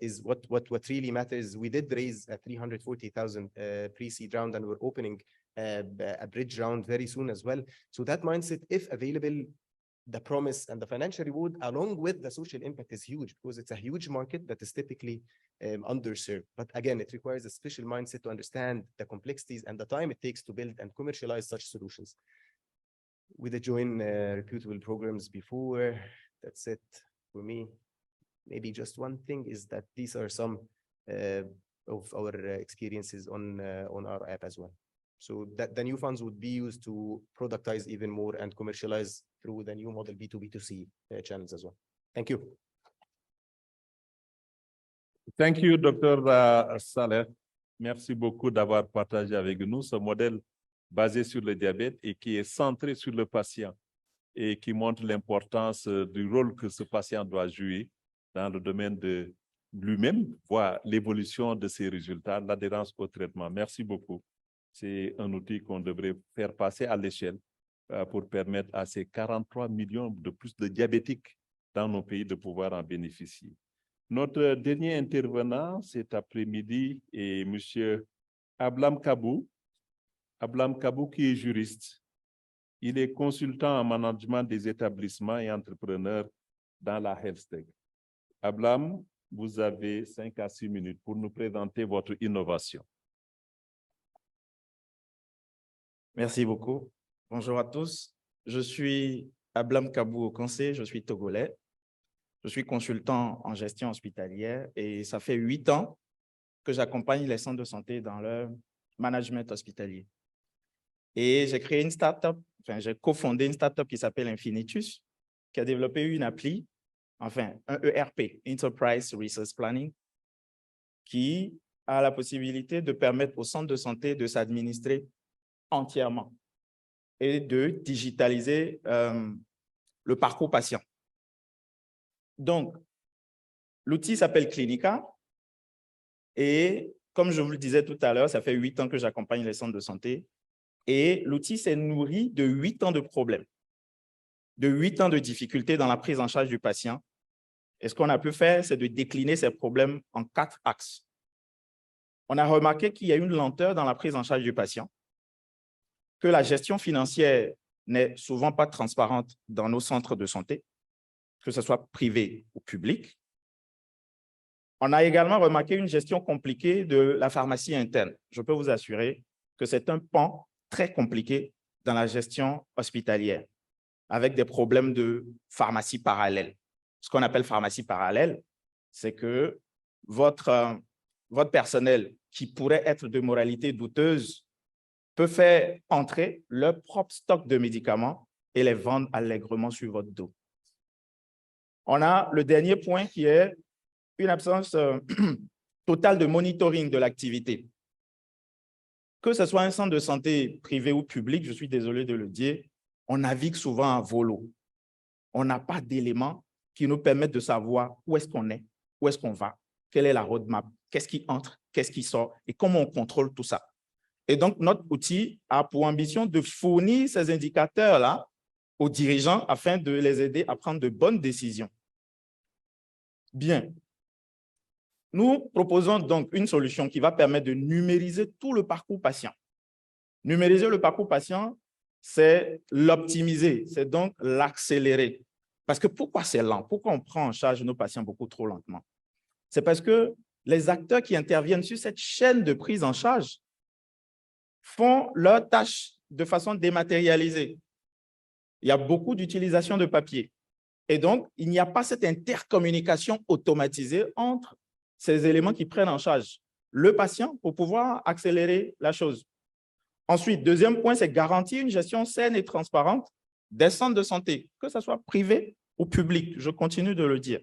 is what really matters. We did raise a 340,000 pre-seed round, and we're opening a bridge round very soon as well. So that mindset, if available, the promise and the financial reward along with the social impact is huge, because it's a huge market that is typically underserved. But again, it requires a special mindset to understand the complexities and the time it takes to build and commercialize such solutions. We did join reputable programs before. That's it for me. Maybe just one thing is that these are some of our experiences on our app as well. So that the new funds would be used to productize even more and commercialize through the new model B2B2C channels as well. Thank you.
Thank you, Dr. Saleh. Merci beaucoup d'avoir partagé avec nous ce modèle basé sur le diabète et qui est centré sur le patient et qui montre l'importance du rôle que ce patient doit jouer dans le domaine de lui-même, voire l'évolution de ses résultats, l'adhérence au traitement. Merci beaucoup. C'est un outil qu'on devrait faire passer à l'échelle pour permettre à ces 43 millions de plus de diabétiques dans nos pays de pouvoir en bénéficier. Notre dernier intervenant cet après-midi est M. Ablam Kabou. Ablam Kabou, qui est juriste. Il est consultant en management des établissements et entrepreneurs dans la Health Tech. Ablam, vous avez 5 à 6 minutes pour nous présenter votre innovation.
Merci beaucoup. Bonjour à tous. Je suis Ablam Kabou Okonse, je suis togolais. Je suis consultant en gestion hospitalière et ça fait 8 ans que j'accompagne les centres de santé dans leur management hospitalier. Et j'ai créé une start-up, j'ai cofondé une start-up qui s'appelle Infinitus, qui a développé une appli, un ERP, Enterprise Resource Planning, qui a la possibilité de permettre aux centres de santé de s'administrer entièrement et de digitaliser le parcours patient. Donc, l'outil s'appelle Clinica et comme je vous le disais tout à l'heure, ça fait 8 ans que j'accompagne les centres de santé et l'outil s'est nourri de 8 ans de problèmes, de 8 ans de difficultés dans la prise en charge du patient. Et ce qu'on a pu faire, c'est de décliner ces problèmes en 4 axes. On a remarqué qu'il y a une lenteur dans la prise en charge du patient, que la gestion financière n'est souvent pas transparente dans nos centres de santé, que ce soit privé ou public. On a également remarqué une gestion compliquée de la pharmacie interne. Je peux vous assurer que c'est un pan très compliqué dans la gestion hospitalière, avec des problèmes de pharmacie parallèle. Ce qu'on appelle pharmacie parallèle, c'est que votre personnel qui pourrait être de moralité douteuse peut faire entrer leur propre stock de médicaments et les vendre allègrement sur votre dos. On a le dernier point qui est une absence totale de monitoring de l'activité. Que ce soit un centre de santé privé ou public, je suis désolé de le dire, on navigue souvent à volo. On n'a pas d'éléments qui nous permettent de savoir où est-ce qu'on est, où est-ce qu'on va, quelle est la roadmap, qu'est-ce qui entre, qu'est-ce qui sort et comment on contrôle tout ça. Et donc, notre outil a pour ambition de fournir ces indicateurs-là aux dirigeants afin de les aider à prendre de bonnes décisions. Bien. Nous proposons donc une solution qui va permettre de numériser tout le parcours patient. Numériser le parcours patient, c'est l'optimiser, c'est donc l'accélérer. Parce que pourquoi c'est lent? Pourquoi on prend en charge nos patients beaucoup trop lentement? C'est parce que les acteurs qui interviennent sur cette chaîne de prise en charge font leurs tâches de façon dématérialisée. Il y a beaucoup d'utilisation de papier. Et donc, il n'y a pas cette intercommunication automatisée entre ces éléments qui prennent en charge le patient pour pouvoir accélérer la chose. Ensuite, deuxième point, c'est garantir une gestion saine et transparente des centres de santé, que ce soit privé ou public, je continue de le dire.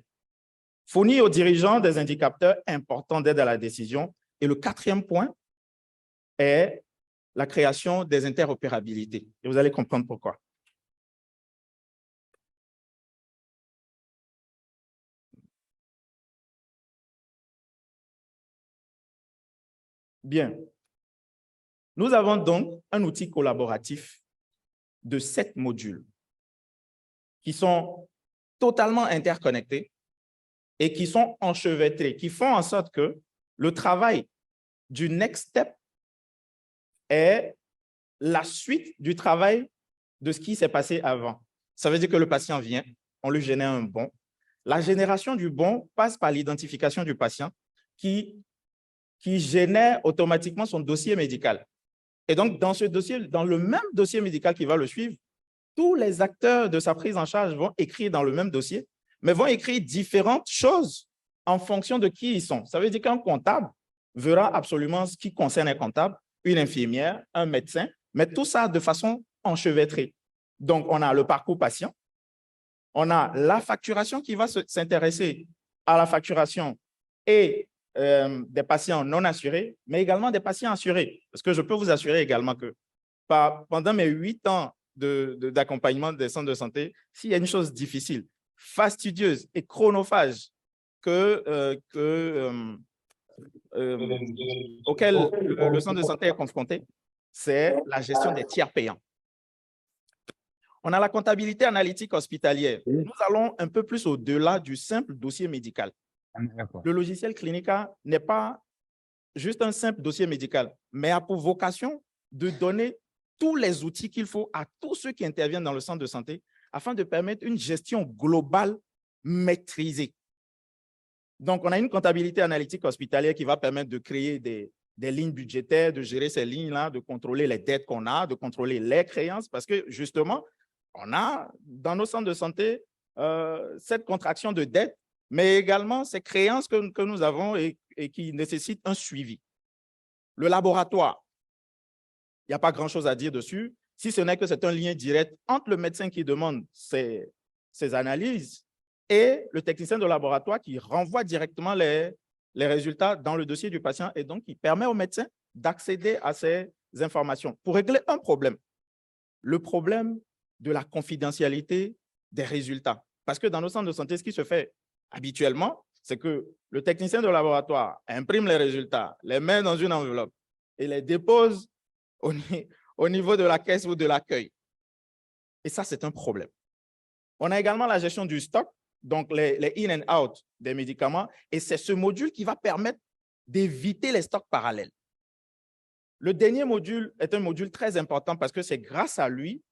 Fournir aux dirigeants des indicateurs importants d'aide à la décision. Et le quatrième point est la création des interopérabilités. Et vous allez comprendre pourquoi. Bien. Nous avons donc un outil collaboratif de 7 modules qui sont totalement interconnectés et qui sont enchevêtrés, qui font en sorte que le travail du next step est la suite du travail de ce qui s'est passé avant. Ça veut dire que le patient vient, on lui génère un bon. La génération du bon passe par l'identification du patient qui génère automatiquement son dossier médical. Et donc, dans ce dossier, dans le même dossier médical qui va le suivre, tous les acteurs de sa prise en charge vont écrire dans le même dossier, mais vont écrire différentes choses en fonction de qui ils sont. Ça veut dire qu'un comptable verra absolument ce qui concerne un comptable, une infirmière, un médecin, mais tout ça de façon enchevêtrée. Donc, on a le parcours patient, on a la facturation qui va s'intéresser à la facturation et des patients non assurés, mais également des patients assurés. Parce que je peux vous assurer également que pendant mes 8 ans d'accompagnement des centres de santé, s'il y a une chose difficile, fastidieuse et chronophage auquel le centre de santé est confronté, c'est la gestion des tiers payants. On a la comptabilité analytique hospitalière. Nous allons un peu plus au-delà du simple dossier médical. Le logiciel Clinica n'est pas juste un simple dossier médical, mais a pour vocation de donner tous les outils qu'il faut à tous ceux qui interviennent dans le centre de santé afin de permettre une gestion globale maîtrisée. Donc, on a une comptabilité analytique hospitalière qui va permettre de créer des lignes budgétaires, de gérer ces lignes-là, de contrôler les dettes qu'on a, de contrôler les créances, parce que justement, on a dans nos centres de santé cette contraction de dette, mais également ces créances que nous avons et qui nécessitent un suivi. Le laboratoire, il n'y a pas grand-chose à dire dessus, si ce n'est que c'est un lien direct entre le médecin qui demande ces analyses et le technicien de laboratoire qui renvoie directement les résultats dans le dossier du patient et donc qui permet au médecin d'accéder à ces informations pour régler un problème, le problème de la confidentialité des résultats. Parce que dans nos centres de santé, ce qui se fait habituellement, c'est que le technicien de laboratoire imprime les résultats, les met dans une enveloppe et les dépose au niveau de la caisse ou de l'accueil. Et ça, c'est un problème. On a également la gestion du stock, donc les in and out des médicaments, et c'est ce module qui va permettre d'éviter les stocks parallèles. Le dernier module est un module très important parce que c'est grâce à lui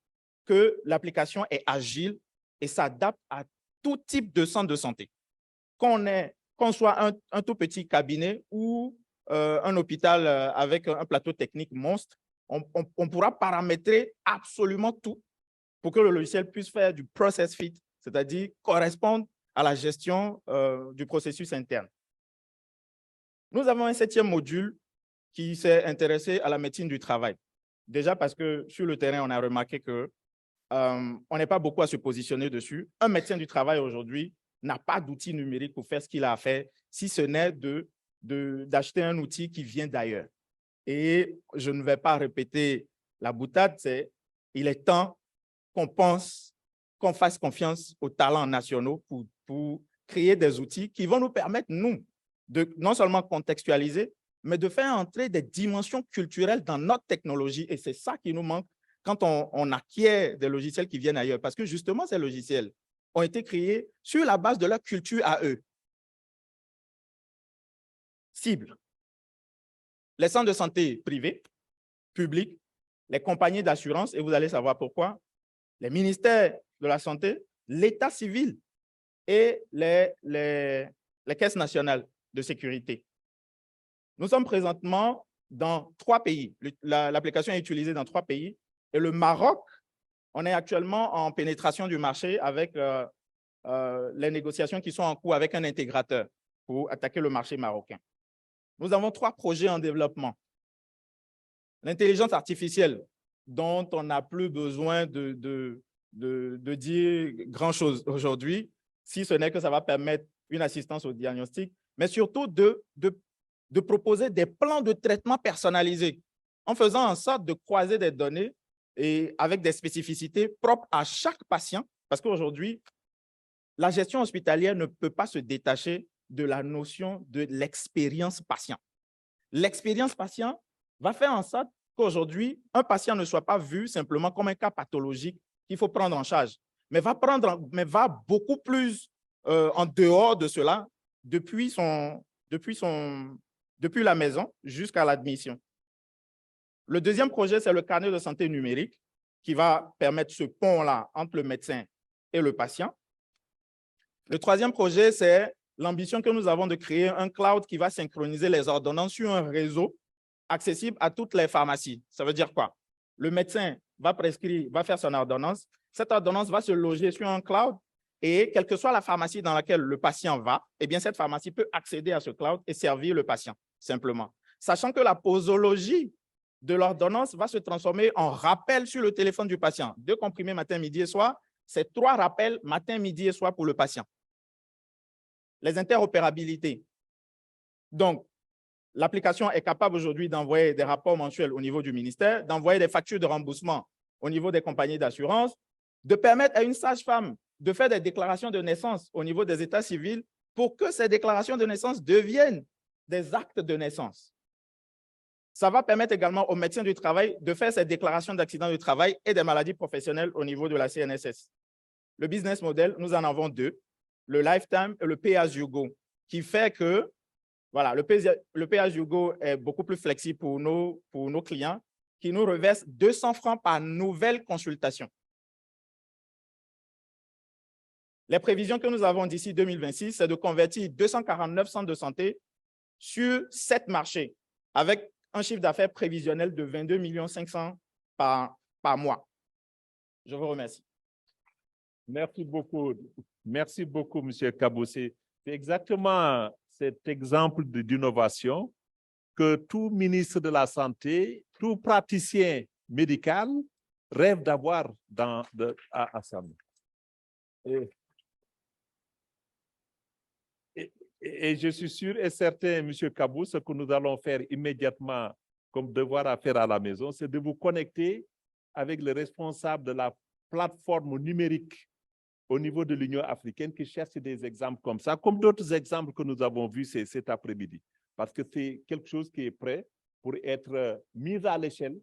que l'application est agile et s'adapte à tout type de centre de santé. Qu'on soit un tout petit cabinet ou un hôpital avec un plateau technique monstre, on pourra paramétrer absolument tout pour que le logiciel puisse faire du process fit, c'est-à-dire correspondre à la gestion du processus interne. Nous avons un 7e module qui s'est intéressé à la médecine du travail. Déjà parce que sur le terrain, on a remarqué que on n'est pas beaucoup à se positionner dessus. Un médecin du travail aujourd'hui n'a pas d'outil numérique pour faire ce qu'il a à faire, si ce n'est d'acheter un outil qui vient d'ailleurs. Et je ne vais pas répéter la boutade, il est temps qu'on fasse confiance aux talents nationaux pour créer des outils qui vont nous permettre, nous, de non seulement contextualiser, mais de faire entrer des dimensions culturelles dans notre technologie. Et c'est ça qui nous manque quand on acquiert des logiciels qui viennent ailleurs. Parce que justement, ces logiciels ont été créés sur la base de leur culture à eux. Cible. Les centres de santé privés, publics, les compagnies d'assurance, et vous allez savoir pourquoi, les ministères de la Santé, l'État civil et les caisses nationales de sécurité. Nous sommes présentement dans 3 pays. L'application est utilisée dans 3 pays. Et le Maroc, on est actuellement en pénétration du marché avec les négociations qui sont en cours avec un intégrateur pour attaquer le marché marocain. Nous avons 3 projets en développement. L'intelligence artificielle, dont on n'a plus besoin de dire grand-chose aujourd'hui, si ce n'est que ça va permettre une assistance au diagnostic, mais surtout de proposer des plans de traitement personnalisés en faisant en sorte de croiser des données et avec des spécificités propres à chaque patient, parce qu'aujourd'hui, la gestion hospitalière ne peut pas se détacher de la notion de l'expérience patient. L'expérience patient va faire en sorte qu'aujourd'hui, un patient ne soit pas vu simplement comme un cas pathologique qu'il faut prendre en charge, mais va beaucoup plus en dehors de cela depuis la maison jusqu'à l'admission. Le deuxième projet, c'est le carnet de santé numérique qui va permettre ce pont-là entre le médecin et le patient. Le troisième projet, c'est l'ambition que nous avons de créer un cloud qui va synchroniser les ordonnances sur un réseau accessible à toutes les pharmacies. Ça veut dire quoi? Le médecin va faire son ordonnance. Cette ordonnance va se loger sur un cloud et quelle que soit la pharmacie dans laquelle le patient va, eh bien, cette pharmacie peut accéder à ce cloud et servir le patient, simplement. Sachant que la posologie de l'ordonnance va se transformer en rappel sur le téléphone du patient. 2 comprimés matin, midi et soir, c'est 3 rappels matin, midi et soir pour le patient. Les interopérabilités. Donc, l'application est capable aujourd'hui d'envoyer des rapports mensuels au niveau du ministère, d'envoyer des factures de remboursement au niveau des compagnies d'assurance, de permettre à une sage-femme de faire des déclarations de naissance au niveau des états civils pour que ces déclarations de naissance deviennent des actes de naissance. Ça va permettre également aux médecins du travail de faire ces déclarations d'accidents du travail et des maladies professionnelles au niveau de la CNSS. Le business model, nous en avons 2, le lifetime et le pay-as-you-go, qui fait que voilà, le pay-as-you-go est beaucoup plus flexible pour nos clients qui nous reverse 200 francs par nouvelle consultation. Les prévisions que nous avons d'ici 2026, c'est de convertir 249 centres de santé sur 7 marchés, avec un chiffre d'affaires prévisionnel de 22 500 000 par mois. Je vous remercie.
Merci beaucoup. Merci beaucoup, M. Kabou. C'est exactement cet exemple d'innovation que tout ministre de la Santé, tout praticien médical rêve d'avoir à sa main. Et je suis sûr et certain, M. Kabou, ce que nous allons faire immédiatement comme devoir à faire à la maison, c'est de vous connecter avec les responsables de la plateforme numérique au niveau de l'Union africaine qui cherchent des exemples comme ça, comme d'autres exemples que nous avons vus cet après-midi. Parce que c'est quelque chose qui est prêt pour être mis à l'échelle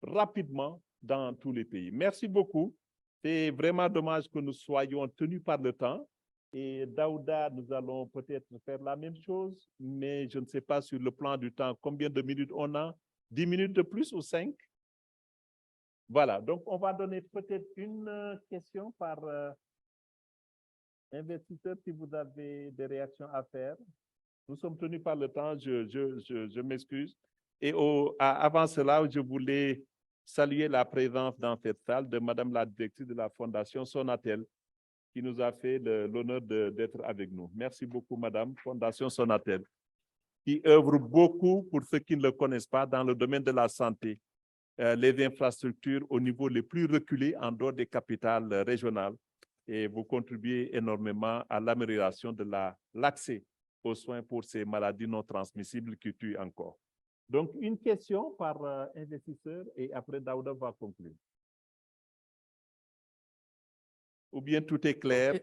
rapidement dans tous les pays. Merci beaucoup. C'est vraiment dommage que nous soyons tenus par le temps. Et Daouda, nous allons peut-être faire la même chose, mais je ne sais pas sur le plan du temps combien de minutes on a. 10 minutes de plus ou 5? Voilà, donc on va donner peut-être une question par investisseur si vous avez des réactions à faire. Nous sommes tenus par le temps, je m'excuse. Et avant cela, je voulais saluer la présence dans cette salle de Madame la directrice de la Fondation Sonatel, qui nous a fait l'honneur d'être avec nous. Merci beaucoup, Madame. Fondation Sonatel, qui œuvre beaucoup, pour ceux qui ne le connaissent pas, dans le domaine de la santé, les infrastructures au niveau les plus reculés en dehors des capitales régionales. Et vous contribuez énormément à l'amélioration de l'accès aux soins pour ces maladies non transmissibles qui tuent encore. Donc, une question par investisseur et après Daouda va conclure. Ou bien tout est clair?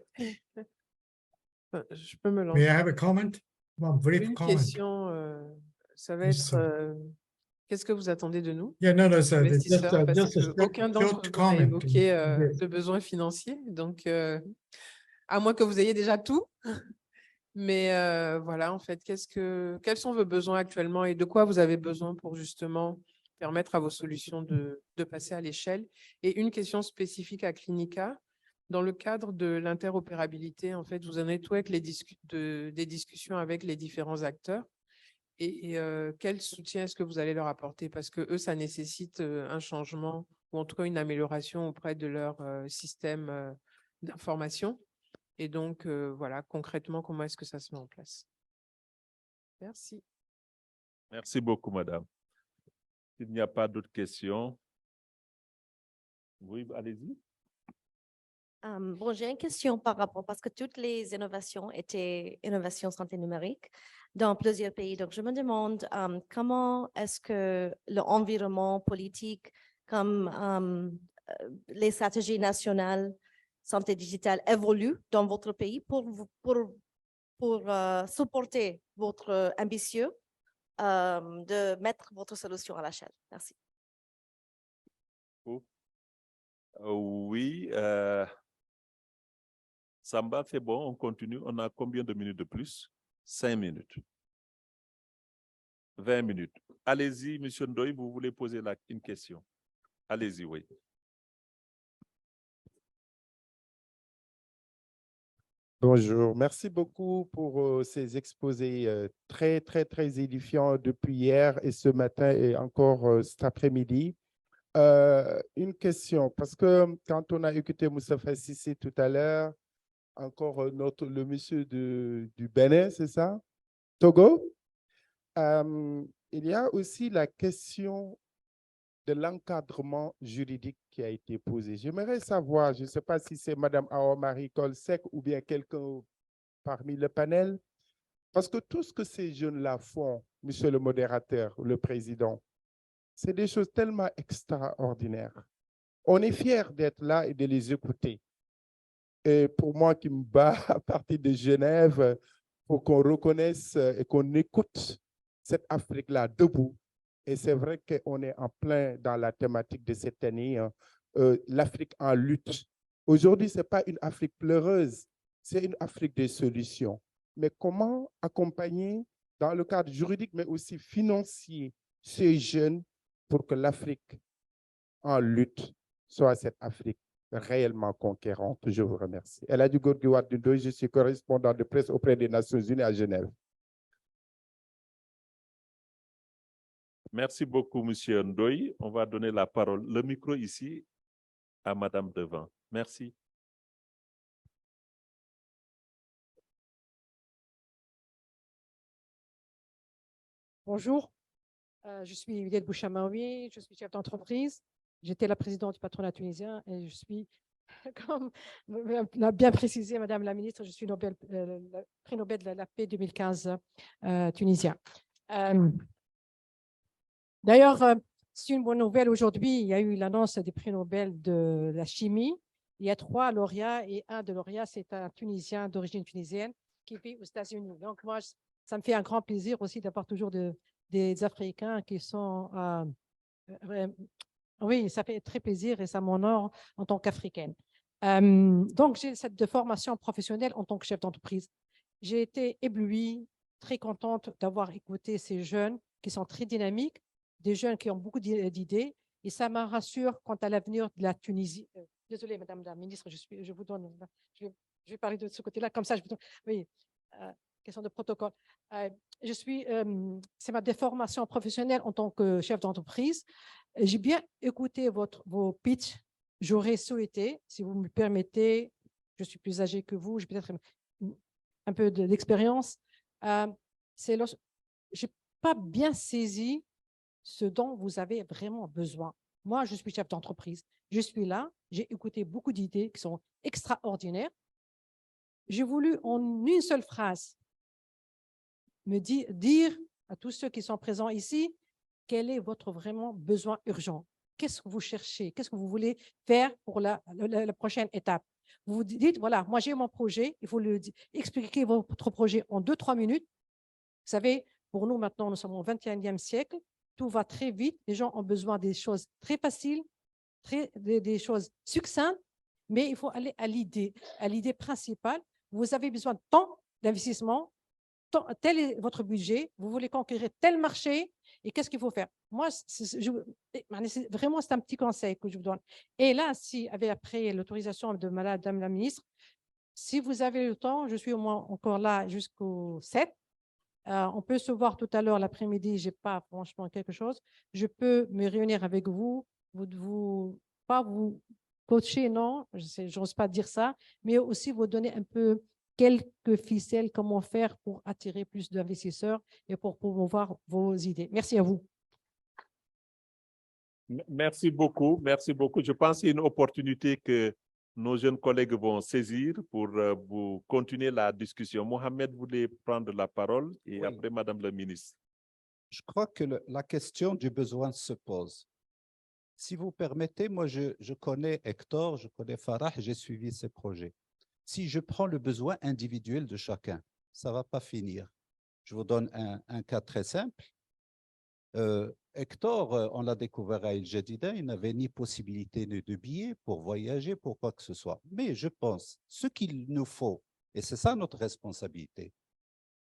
Je peux me lancer.
May I have a comment? One brief
Une
comment.
question, ça va
Yes,
être, qu'est-ce que vous attendez de nous,
Yeah, no, sir.
investisseurs, parce
Just a
qu'aucun d'entre
short
vous n'a
comment.
évoqué
Yes.
de besoins financiers. Donc, à moins que vous ayez déjà tout. Mais voilà, en fait, quels sont vos besoins actuellement et de quoi vous avez besoin pour justement permettre à vos solutions de passer à l'échelle? Et une question spécifique à Clinica. Dans le cadre de l'interopérabilité, en fait, vous en êtes où avec des discussions avec les différents acteurs et quel soutien est-ce que vous allez leur apporter? Parce que eux, ça nécessite un changement ou en tout cas une amélioration auprès de leur système d'information. Et donc, voilà, concrètement, comment est-ce que ça se met en place? Merci.
Merci beaucoup, Madame. S'il n'y a pas d'autres questions. Oui, allez-y.
Bon, j'ai une question par rapport, parce que toutes les innovations étaient innovations santé numérique dans plusieurs pays. Donc, je me demande comment est-ce que l'environnement politique, comme les stratégies nationales santé digitale évoluent dans votre pays pour supporter votre ambitieux de mettre votre solution à l'échelle. Merci.
Oui. Samba, c'est bon, on continue. On a combien de minutes de plus? 5 minutes. 20 minutes. Allez-y, M. Ndoye, vous voulez poser une question? Allez-y, oui.
Bonjour, merci beaucoup pour ces exposés très édifiants depuis hier et ce matin et encore cet après-midi. Une question, parce que quand on a écouté Moustapha Cissé tout à l'heure, encore le monsieur du Bénin, c'est ça? Togo. Il y a aussi la question de l'encadrement juridique qui a été posée. J'aimerais savoir, je ne sais pas si c'est Mme Awa-Marie Kolsek ou bien quelqu'un parmi le panel, parce que tout ce que ces jeunes-là font, monsieur le modérateur, le président, c'est des choses tellement extraordinaires. On est fiers d'être là et de les écouter. Et pour moi qui me bats à partir de Genève, pour qu'on reconnaisse et qu'on écoute cette Afrique-là debout. Et c'est vrai qu'on est en plein dans la thématique de cette année, l'Afrique en lutte. Aujourd'hui, ce n'est pas une Afrique pleureuse, c'est une Afrique des solutions. Mais comment accompagner dans le cadre juridique, mais aussi financier, ces jeunes pour que l'Afrique en lutte soit cette Afrique réellement conquérante. Je vous remercie. Elhadji Gorgui Wade Ndoye, je suis correspondant de presse auprès des Nations Unies à Genève.
Merci beaucoup, Monsieur Ndoye. On va donner la parole, le micro ici, à Madame Devant. Merci.
Bonjour, je suis Juliette Bouchamaoui, je suis chef d'entreprise. J'étais la présidente du patronat tunisien et je suis, comme l'a bien précisé Madame la ministre, je suis prix Nobel de la paix 2015 tunisien. D'ailleurs, c'est une bonne nouvelle aujourd'hui. Il y a eu l'annonce des prix Nobel de la chimie. Il y a 3 lauréats et un de lauréats, c'est un Tunisien d'origine tunisienne qui vit aux États-Unis. Donc, moi, ça me fait un grand plaisir aussi d'avoir toujours des Africains qui sont… oui, ça fait très plaisir et ça m'honore en tant qu'Africaine. Donc, j'ai cette formation professionnelle en tant que chef d'entreprise. J'ai été éblouie, très contente d'avoir écouté ces jeunes qui sont très dynamiques, des jeunes qui ont beaucoup d'idées et ça me rassure quant à l'avenir de la Tunisie. Désolée, Madame la ministre, je vous donne… Je vais parler de ce côté-là, comme ça, je vous donne… Oui. Question de protocole. C'est ma déformation professionnelle en tant que chef d'entreprise. J'ai bien écouté vos pitchs. J'aurais souhaité, si vous me permettez, je suis plus âgée que vous, j'ai peut-être un peu d'expérience. Je n'ai pas bien saisi ce dont vous avez vraiment besoin. Moi, je suis chef d'entreprise. Je suis là, j'ai écouté beaucoup d'idées qui sont extraordinaires. J'ai voulu en une seule phrase me dire à tous ceux qui sont présents ici, quel est votre vraiment besoin urgent? Qu'est-ce que vous cherchez? Qu'est-ce que vous voulez faire pour la prochaine étape? Vous vous dites, voilà, moi j'ai mon projet, il faut expliquer votre projet en 2-3 minutes. Vous savez, pour nous maintenant, nous sommes au 21e siècle, tout va très vite, les gens ont besoin des choses très faciles, des choses succinctes, mais il faut aller à l'idée principale. Vous avez besoin de temps d'investissement, tel est votre budget, vous voulez conquérir tel marché, et qu'est-ce qu'il faut faire? Moi, vraiment, c'est un petit conseil que je vous donne. Et là, après l'autorisation de Madame la ministre, si vous avez le temps, je suis au moins encore là jusqu'au 7. On peut se voir tout à l'heure l'après-midi, je n'ai pas franchement quelque chose. Je peux me réunir avec vous, pas vous coacher, non, je n'ose pas dire ça, mais aussi vous donner un peu quelques ficelles, comment faire pour attirer plus d'investisseurs et pour promouvoir vos idées. Merci à vous.
Merci beaucoup, merci beaucoup. Je pense qu'il y a une opportunité que nos jeunes collègues vont saisir pour vous continuer la discussion. Mohamed voulait prendre la parole et après Madame la ministre.
Je crois que la question du besoin se pose. Si vous permettez, moi je connais Hector, je connais Farah, j'ai suivi ces projets. Si je prends le besoin individuel de chacun, ça ne va pas finir. Je vous donne un cas très simple. Hector, on l'a découvert à El Jadida, il n'avait ni possibilité de billets pour voyager, pour quoi que ce soit. Mais je pense, ce qu'il nous faut, et c'est ça notre responsabilité,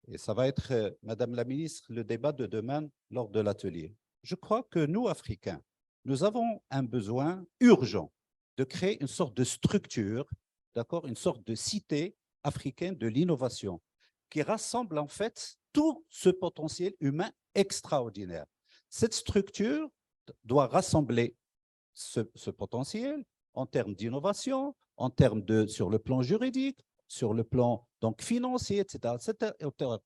et ça va être, Madame la ministre, le débat de demain lors de l'atelier. Je crois que nous, Africains, nous avons un besoin urgent de créer une sorte de structure, d'accord, une sorte de cité africaine de l'innovation qui rassemble en fait tout ce potentiel humain extraordinaire. Cette structure doit rassembler ce potentiel en termes d'innovation, en termes sur le plan juridique, sur le plan donc financier, etc.,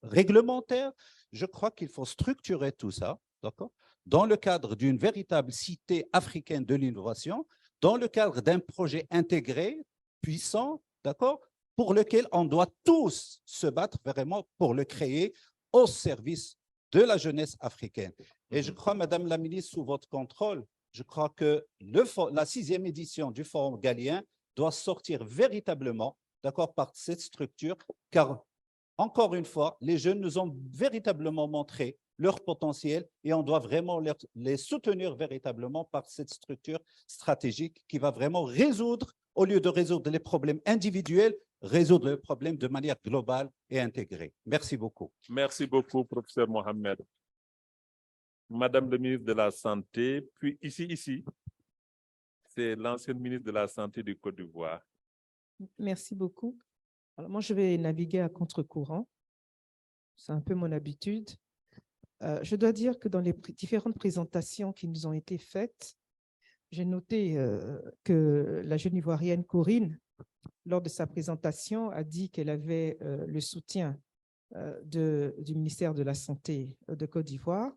réglementaire. Je crois qu'il faut structurer tout ça, d'accord, dans le cadre d'une véritable cité africaine de l'innovation, dans le cadre d'un projet intégré, puissant, d'accord, pour lequel on doit tous se battre vraiment pour le créer au service de la jeunesse africaine. Et je crois, Madame la ministre, sous votre contrôle, je crois que la 6e édition du Forum Galien doit sortir véritablement, d'accord, par cette structure, car, encore une fois, les jeunes nous ont véritablement montré leur potentiel et on doit vraiment les soutenir véritablement par cette structure stratégique qui va vraiment résoudre, au lieu de résoudre les problèmes individuels, résoudre les problèmes de manière globale et intégrée. Merci beaucoup.
Merci beaucoup, professeur Mohamed. Madame le ministre de la Santé, puis ici, c'est l'ancienne ministre de la Santé du Côte d'Ivoire.
Merci beaucoup. Alors, moi, je vais naviguer à contre-courant. C'est un peu mon habitude. Je dois dire que dans les différentes présentations qui nous ont été faites, j'ai noté que la jeune Ivoirienne Corinne, lors de sa présentation, a dit qu'elle avait le soutien du ministère de la Santé de Côte d'Ivoire,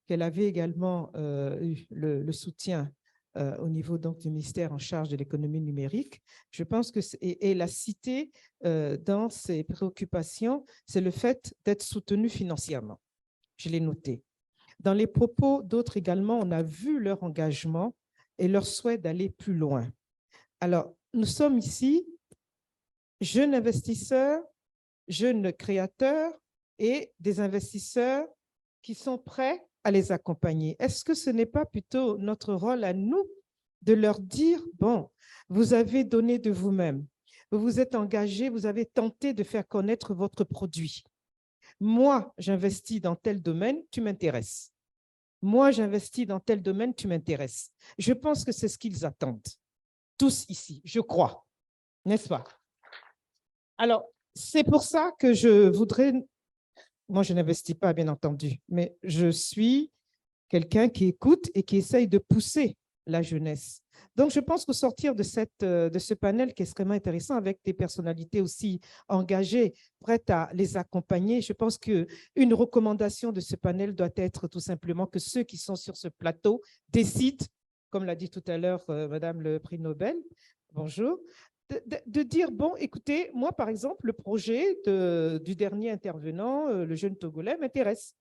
qu'elle avait également eu le soutien au niveau donc, du ministère en charge de l'économie numérique. Je pense que, et la cité dans ses préoccupations, c'est le fait d'être soutenu financièrement. Je l'ai noté. Dans les propos d'autres également, on a vu leur engagement et leur souhait d'aller plus loin. Alors, nous sommes ici, jeunes investisseurs, jeunes créateurs et des investisseurs qui sont prêts à les accompagner. Est-ce que ce n'est pas plutôt notre rôle à nous de leur dire, bon, vous avez donné de vous-même, vous vous êtes engagés, vous avez tenté de faire connaître votre produit. Moi, j'investis dans tel domaine, tu m'intéresses. Moi, j'investis dans tel domaine, tu m'intéresses. Je pense que c'est ce qu'ils attendent, tous ici, je crois, n'est-ce pas? Alors, c'est pour ça que je voudrais... Moi, je n'investis pas, bien entendu, mais je suis quelqu'un qui écoute et qui essaye de pousser la jeunesse. Donc, je pense qu'au sortir de ce panel qui est extrêmement intéressant, avec des personnalités aussi engagées, prêtes à les accompagner, je pense qu'une recommandation de ce panel doit être tout simplement que ceux qui sont sur ce plateau décident, comme l'a dit tout à l'heure Madame le prix Nobel, bonjour, de dire, bon, écoutez, moi, par exemple, le projet du dernier intervenant, le jeune Togolais, m'intéresse.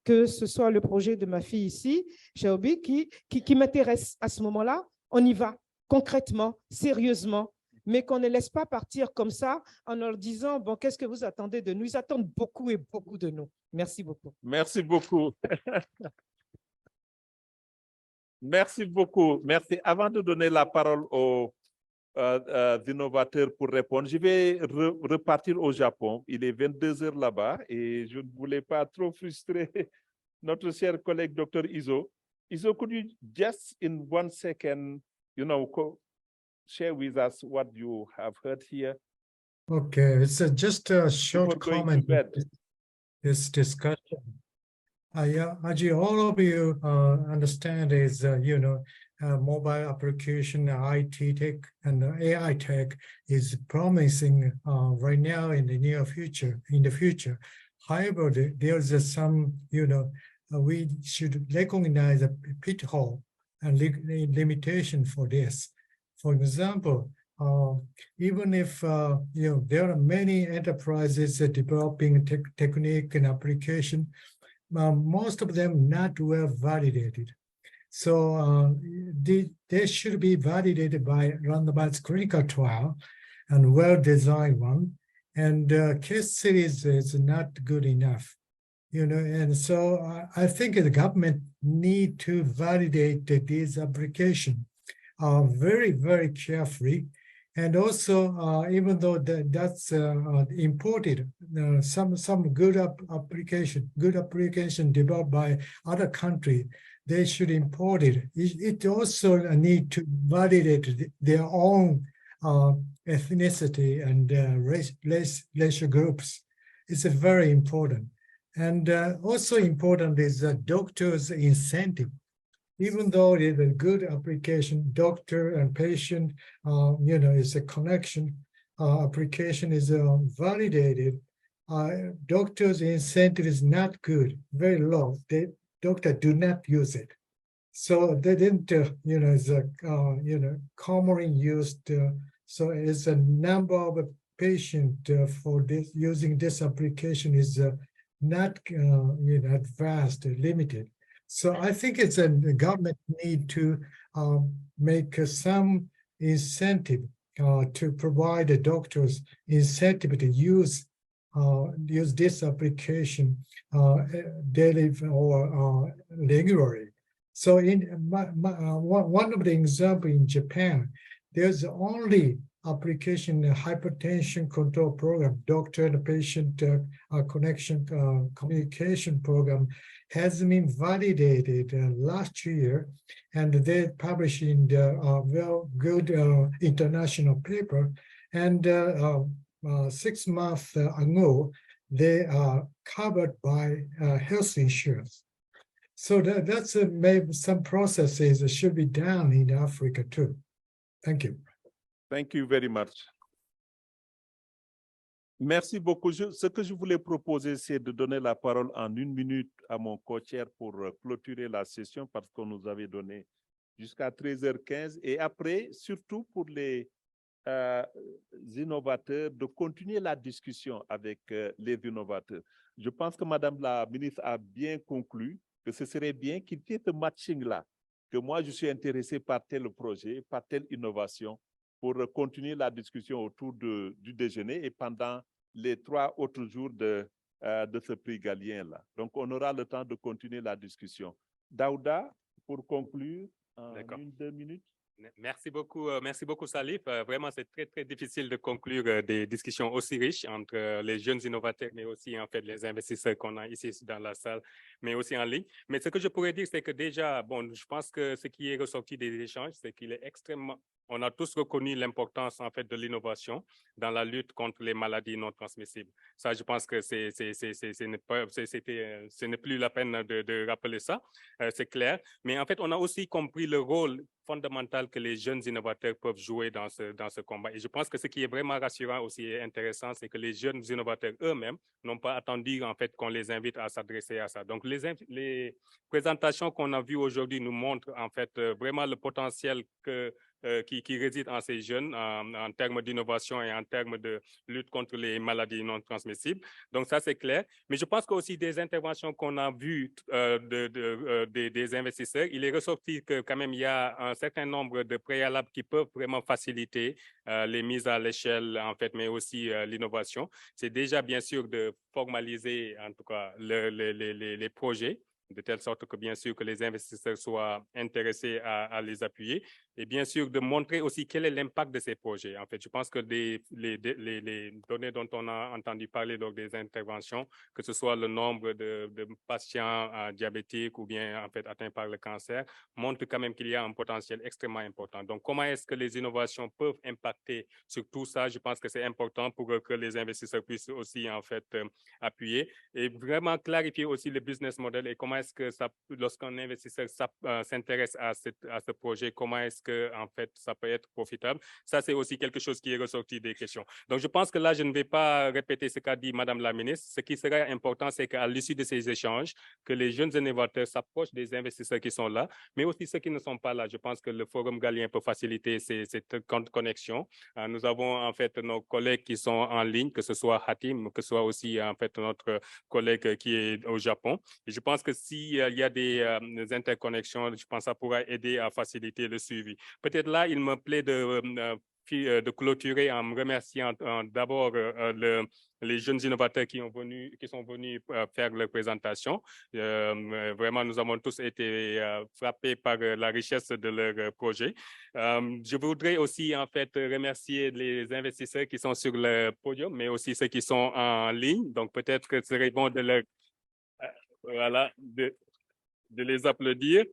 Que ce soit le projet de ma fille ici, Chaobi, qui m'intéresse. À ce moment-là, on y va concrètement, sérieusement, mais qu'on ne laisse pas partir comme ça en leur disant, bon, qu'est-ce que vous attendez de nous? Ils attendent beaucoup et beaucoup de nous. Merci beaucoup.
Merci beaucoup. Merci beaucoup. Merci. Avant de donner la parole aux innovateurs pour répondre, je vais repartir au Japon. Il est 22 heures là-bas et je ne voulais pas trop frustrer notre cher collègue Dr. Izo. Izo, could you just in 1 second, share with us what you have heard here?
Okay, it's just a short comment. This discussion. Yeah, as all of you understand, is mobile application, IT tech, and AI tech is promising right now in the near future. In the future, however, there's some we should recognize a pitfall and limitation for this. For example, even if there are many enterprises developing technique and application, most of them not well validated. So they should be validated by randomized clinical trial and well-designed one. And case series is not good enough, and so I think the government need to validate these applications very, very carefully. And also, even though that's imported, some good application developed by other country, they should import it. It also need to validate their own ethnicity and racial groups. It's very important. And also important is doctors' incentive. Even though it is a good application, doctor and patient, is a connection, application is validated, doctor's incentive is not good, very low. Doctor do not use it. So they didn't, is commonly used. So it's a number of patient for this using this application is not, advanced, limited. So I think it's the government need to make some incentive to provide the doctors incentive to use this application daily or regularly. So in one of the example in Japan, there's only application hypertension control program, doctor and patient connection communication program has been validated last year, and they published in the well good international paper. And 6 months ago, they are covered by health insurance. So that's maybe some processes that should be done in Africa too. Thank you.
Thank you very much. Merci beaucoup. Ce que je voulais proposer, c'est de donner la parole en 1 minute à mon co-chair pour clôturer la session parce qu'on nous avait donné jusqu'à 13h15. Et après, surtout pour les innovateurs, de continuer la discussion avec les innovateurs. Je pense que Madame la ministre a bien conclu que ce serait bien qu'il y ait ce matching-là, que moi je suis intéressé par tel projet, par telle innovation, pour continuer la discussion autour du déjeuner et pendant les 3 autres jours de ce prix Galien-là. Donc, on aura le temps de continuer la discussion. Daouda, pour conclure, en 1-2 minutes.
Merci beaucoup Salif. Vraiment, c'est très, très difficile de conclure des discussions aussi riches entre les jeunes innovateurs, mais aussi en fait les investisseurs qu'on a ici dans la salle, mais aussi en ligne. Mais ce que je pourrais dire, c'est que déjà, bon, je pense que ce qui est ressorti des échanges, c'est qu'il est extrêmement... On a tous reconnu l'importance en fait de l'innovation dans la lutte contre les maladies non transmissibles. Ça, je pense que ce n'est plus la peine de rappeler ça, c'est clair. Mais en fait, on a aussi compris le rôle fondamental que les jeunes innovateurs peuvent jouer dans ce combat. Et je pense que ce qui est vraiment rassurant aussi et intéressant, c'est que les jeunes innovateurs eux-mêmes n'ont pas attendu en fait qu'on les invite à s'adresser à ça. Donc, les présentations qu'on a vues aujourd'hui nous montrent en fait vraiment le potentiel qui réside en ces jeunes en termes d'innovation et en termes de lutte contre les maladies non transmissibles. Donc, ça, c'est clair. Mais je pense qu'aussi des interventions qu'on a vues des investisseurs, il est ressorti que quand même, il y a un certain nombre de préalables qui peuvent vraiment faciliter les mises à l'échelle, en fait, mais aussi l'innovation. C'est déjà, bien sûr, de formaliser, en tout cas, les projets, de telle sorte que, bien sûr, que les investisseurs soient intéressés à les appuyer. Et bien sûr, de montrer aussi quel est l'impact de ces projets. En fait, je pense que les données dont on a entendu parler lors des interventions, que ce soit le nombre de patients diabétiques ou bien en fait atteints par le cancer, montrent quand même qu'il y a un potentiel extrêmement important. Donc, comment est-ce que les innovations peuvent impacter sur tout ça? Je pense que c'est important pour que les investisseurs puissent aussi en fait appuyer et vraiment clarifier aussi le business model et comment est-ce que ça, lorsqu'un investisseur s'intéresse à ce projet, comment est-ce que en fait ça peut être profitable. Ça, c'est aussi quelque chose qui est ressorti des questions. Donc, je pense que là, je ne vais pas répéter ce qu'a dit Madame la ministre. Ce qui serait important, c'est qu'à l'issue de ces échanges, que les jeunes innovateurs s'approchent des investisseurs qui sont là, mais aussi ceux qui ne sont pas là. Je pense que le Forum Galien peut faciliter cette connexion. Nous avons en fait nos collègues qui sont en ligne, que ce soit Hatim, que ce soit aussi en fait notre collègue qui est au Japon. Et je pense que s'il y a des interconnexions, je pense que ça pourra aider à faciliter le suivi. Peut-être là, il me plaît de clôturer en me remerciant d'abord les jeunes innovateurs qui sont venus faire leur présentation. Vraiment, nous avons tous été frappés par la richesse de leur projet. Je voudrais aussi en fait remercier les investisseurs qui sont sur le podium, mais aussi ceux qui sont en ligne. Donc, peut-être que ce serait bon de leur... voilà, de les applaudir.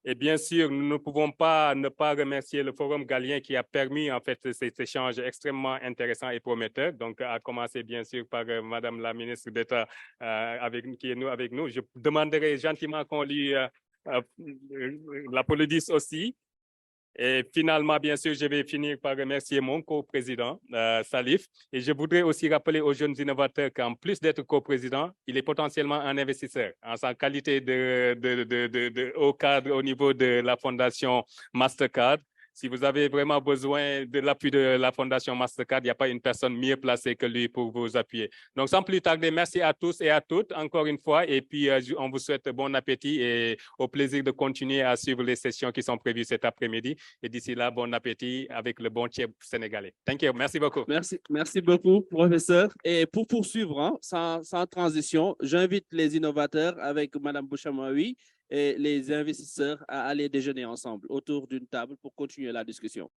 Et bien sûr, nous ne pouvons pas ne pas remercier le Forum Galien qui a permis en fait cet échange extrêmement intéressant et prometteur. Donc, à commencer bien sûr par Madame la ministre d'État qui est avec nous. Je demanderai gentiment qu'on lui l'applaudisse aussi. Et finalement, bien sûr, je vais finir par remercier mon co-président, Salif. Et je voudrais aussi rappeler aux jeunes innovateurs qu'en plus d'être co-président, il est potentiellement un investisseur en sa qualité de haut cadre au niveau de la fondation Mastercard. Si vous avez vraiment besoin de l'appui de la Fondation Mastercard, il n'y a pas une personne mieux placée que lui pour vous appuyer. Donc, sans plus tarder, merci à tous et à toutes, encore une fois. Et puis, on vous souhaite bon appétit et au plaisir de continuer à suivre les sessions qui sont prévues cet après-midi. Et d'ici là, bon appétit avec le bon chef sénégalais. Thank you. Merci beaucoup.
Merci beaucoup, professeur. Et pour poursuivre, sans transition, j'invite les innovateurs avec Madame Bouchamaoui et les investisseurs à aller déjeuner ensemble autour d'une table pour continuer la discussion.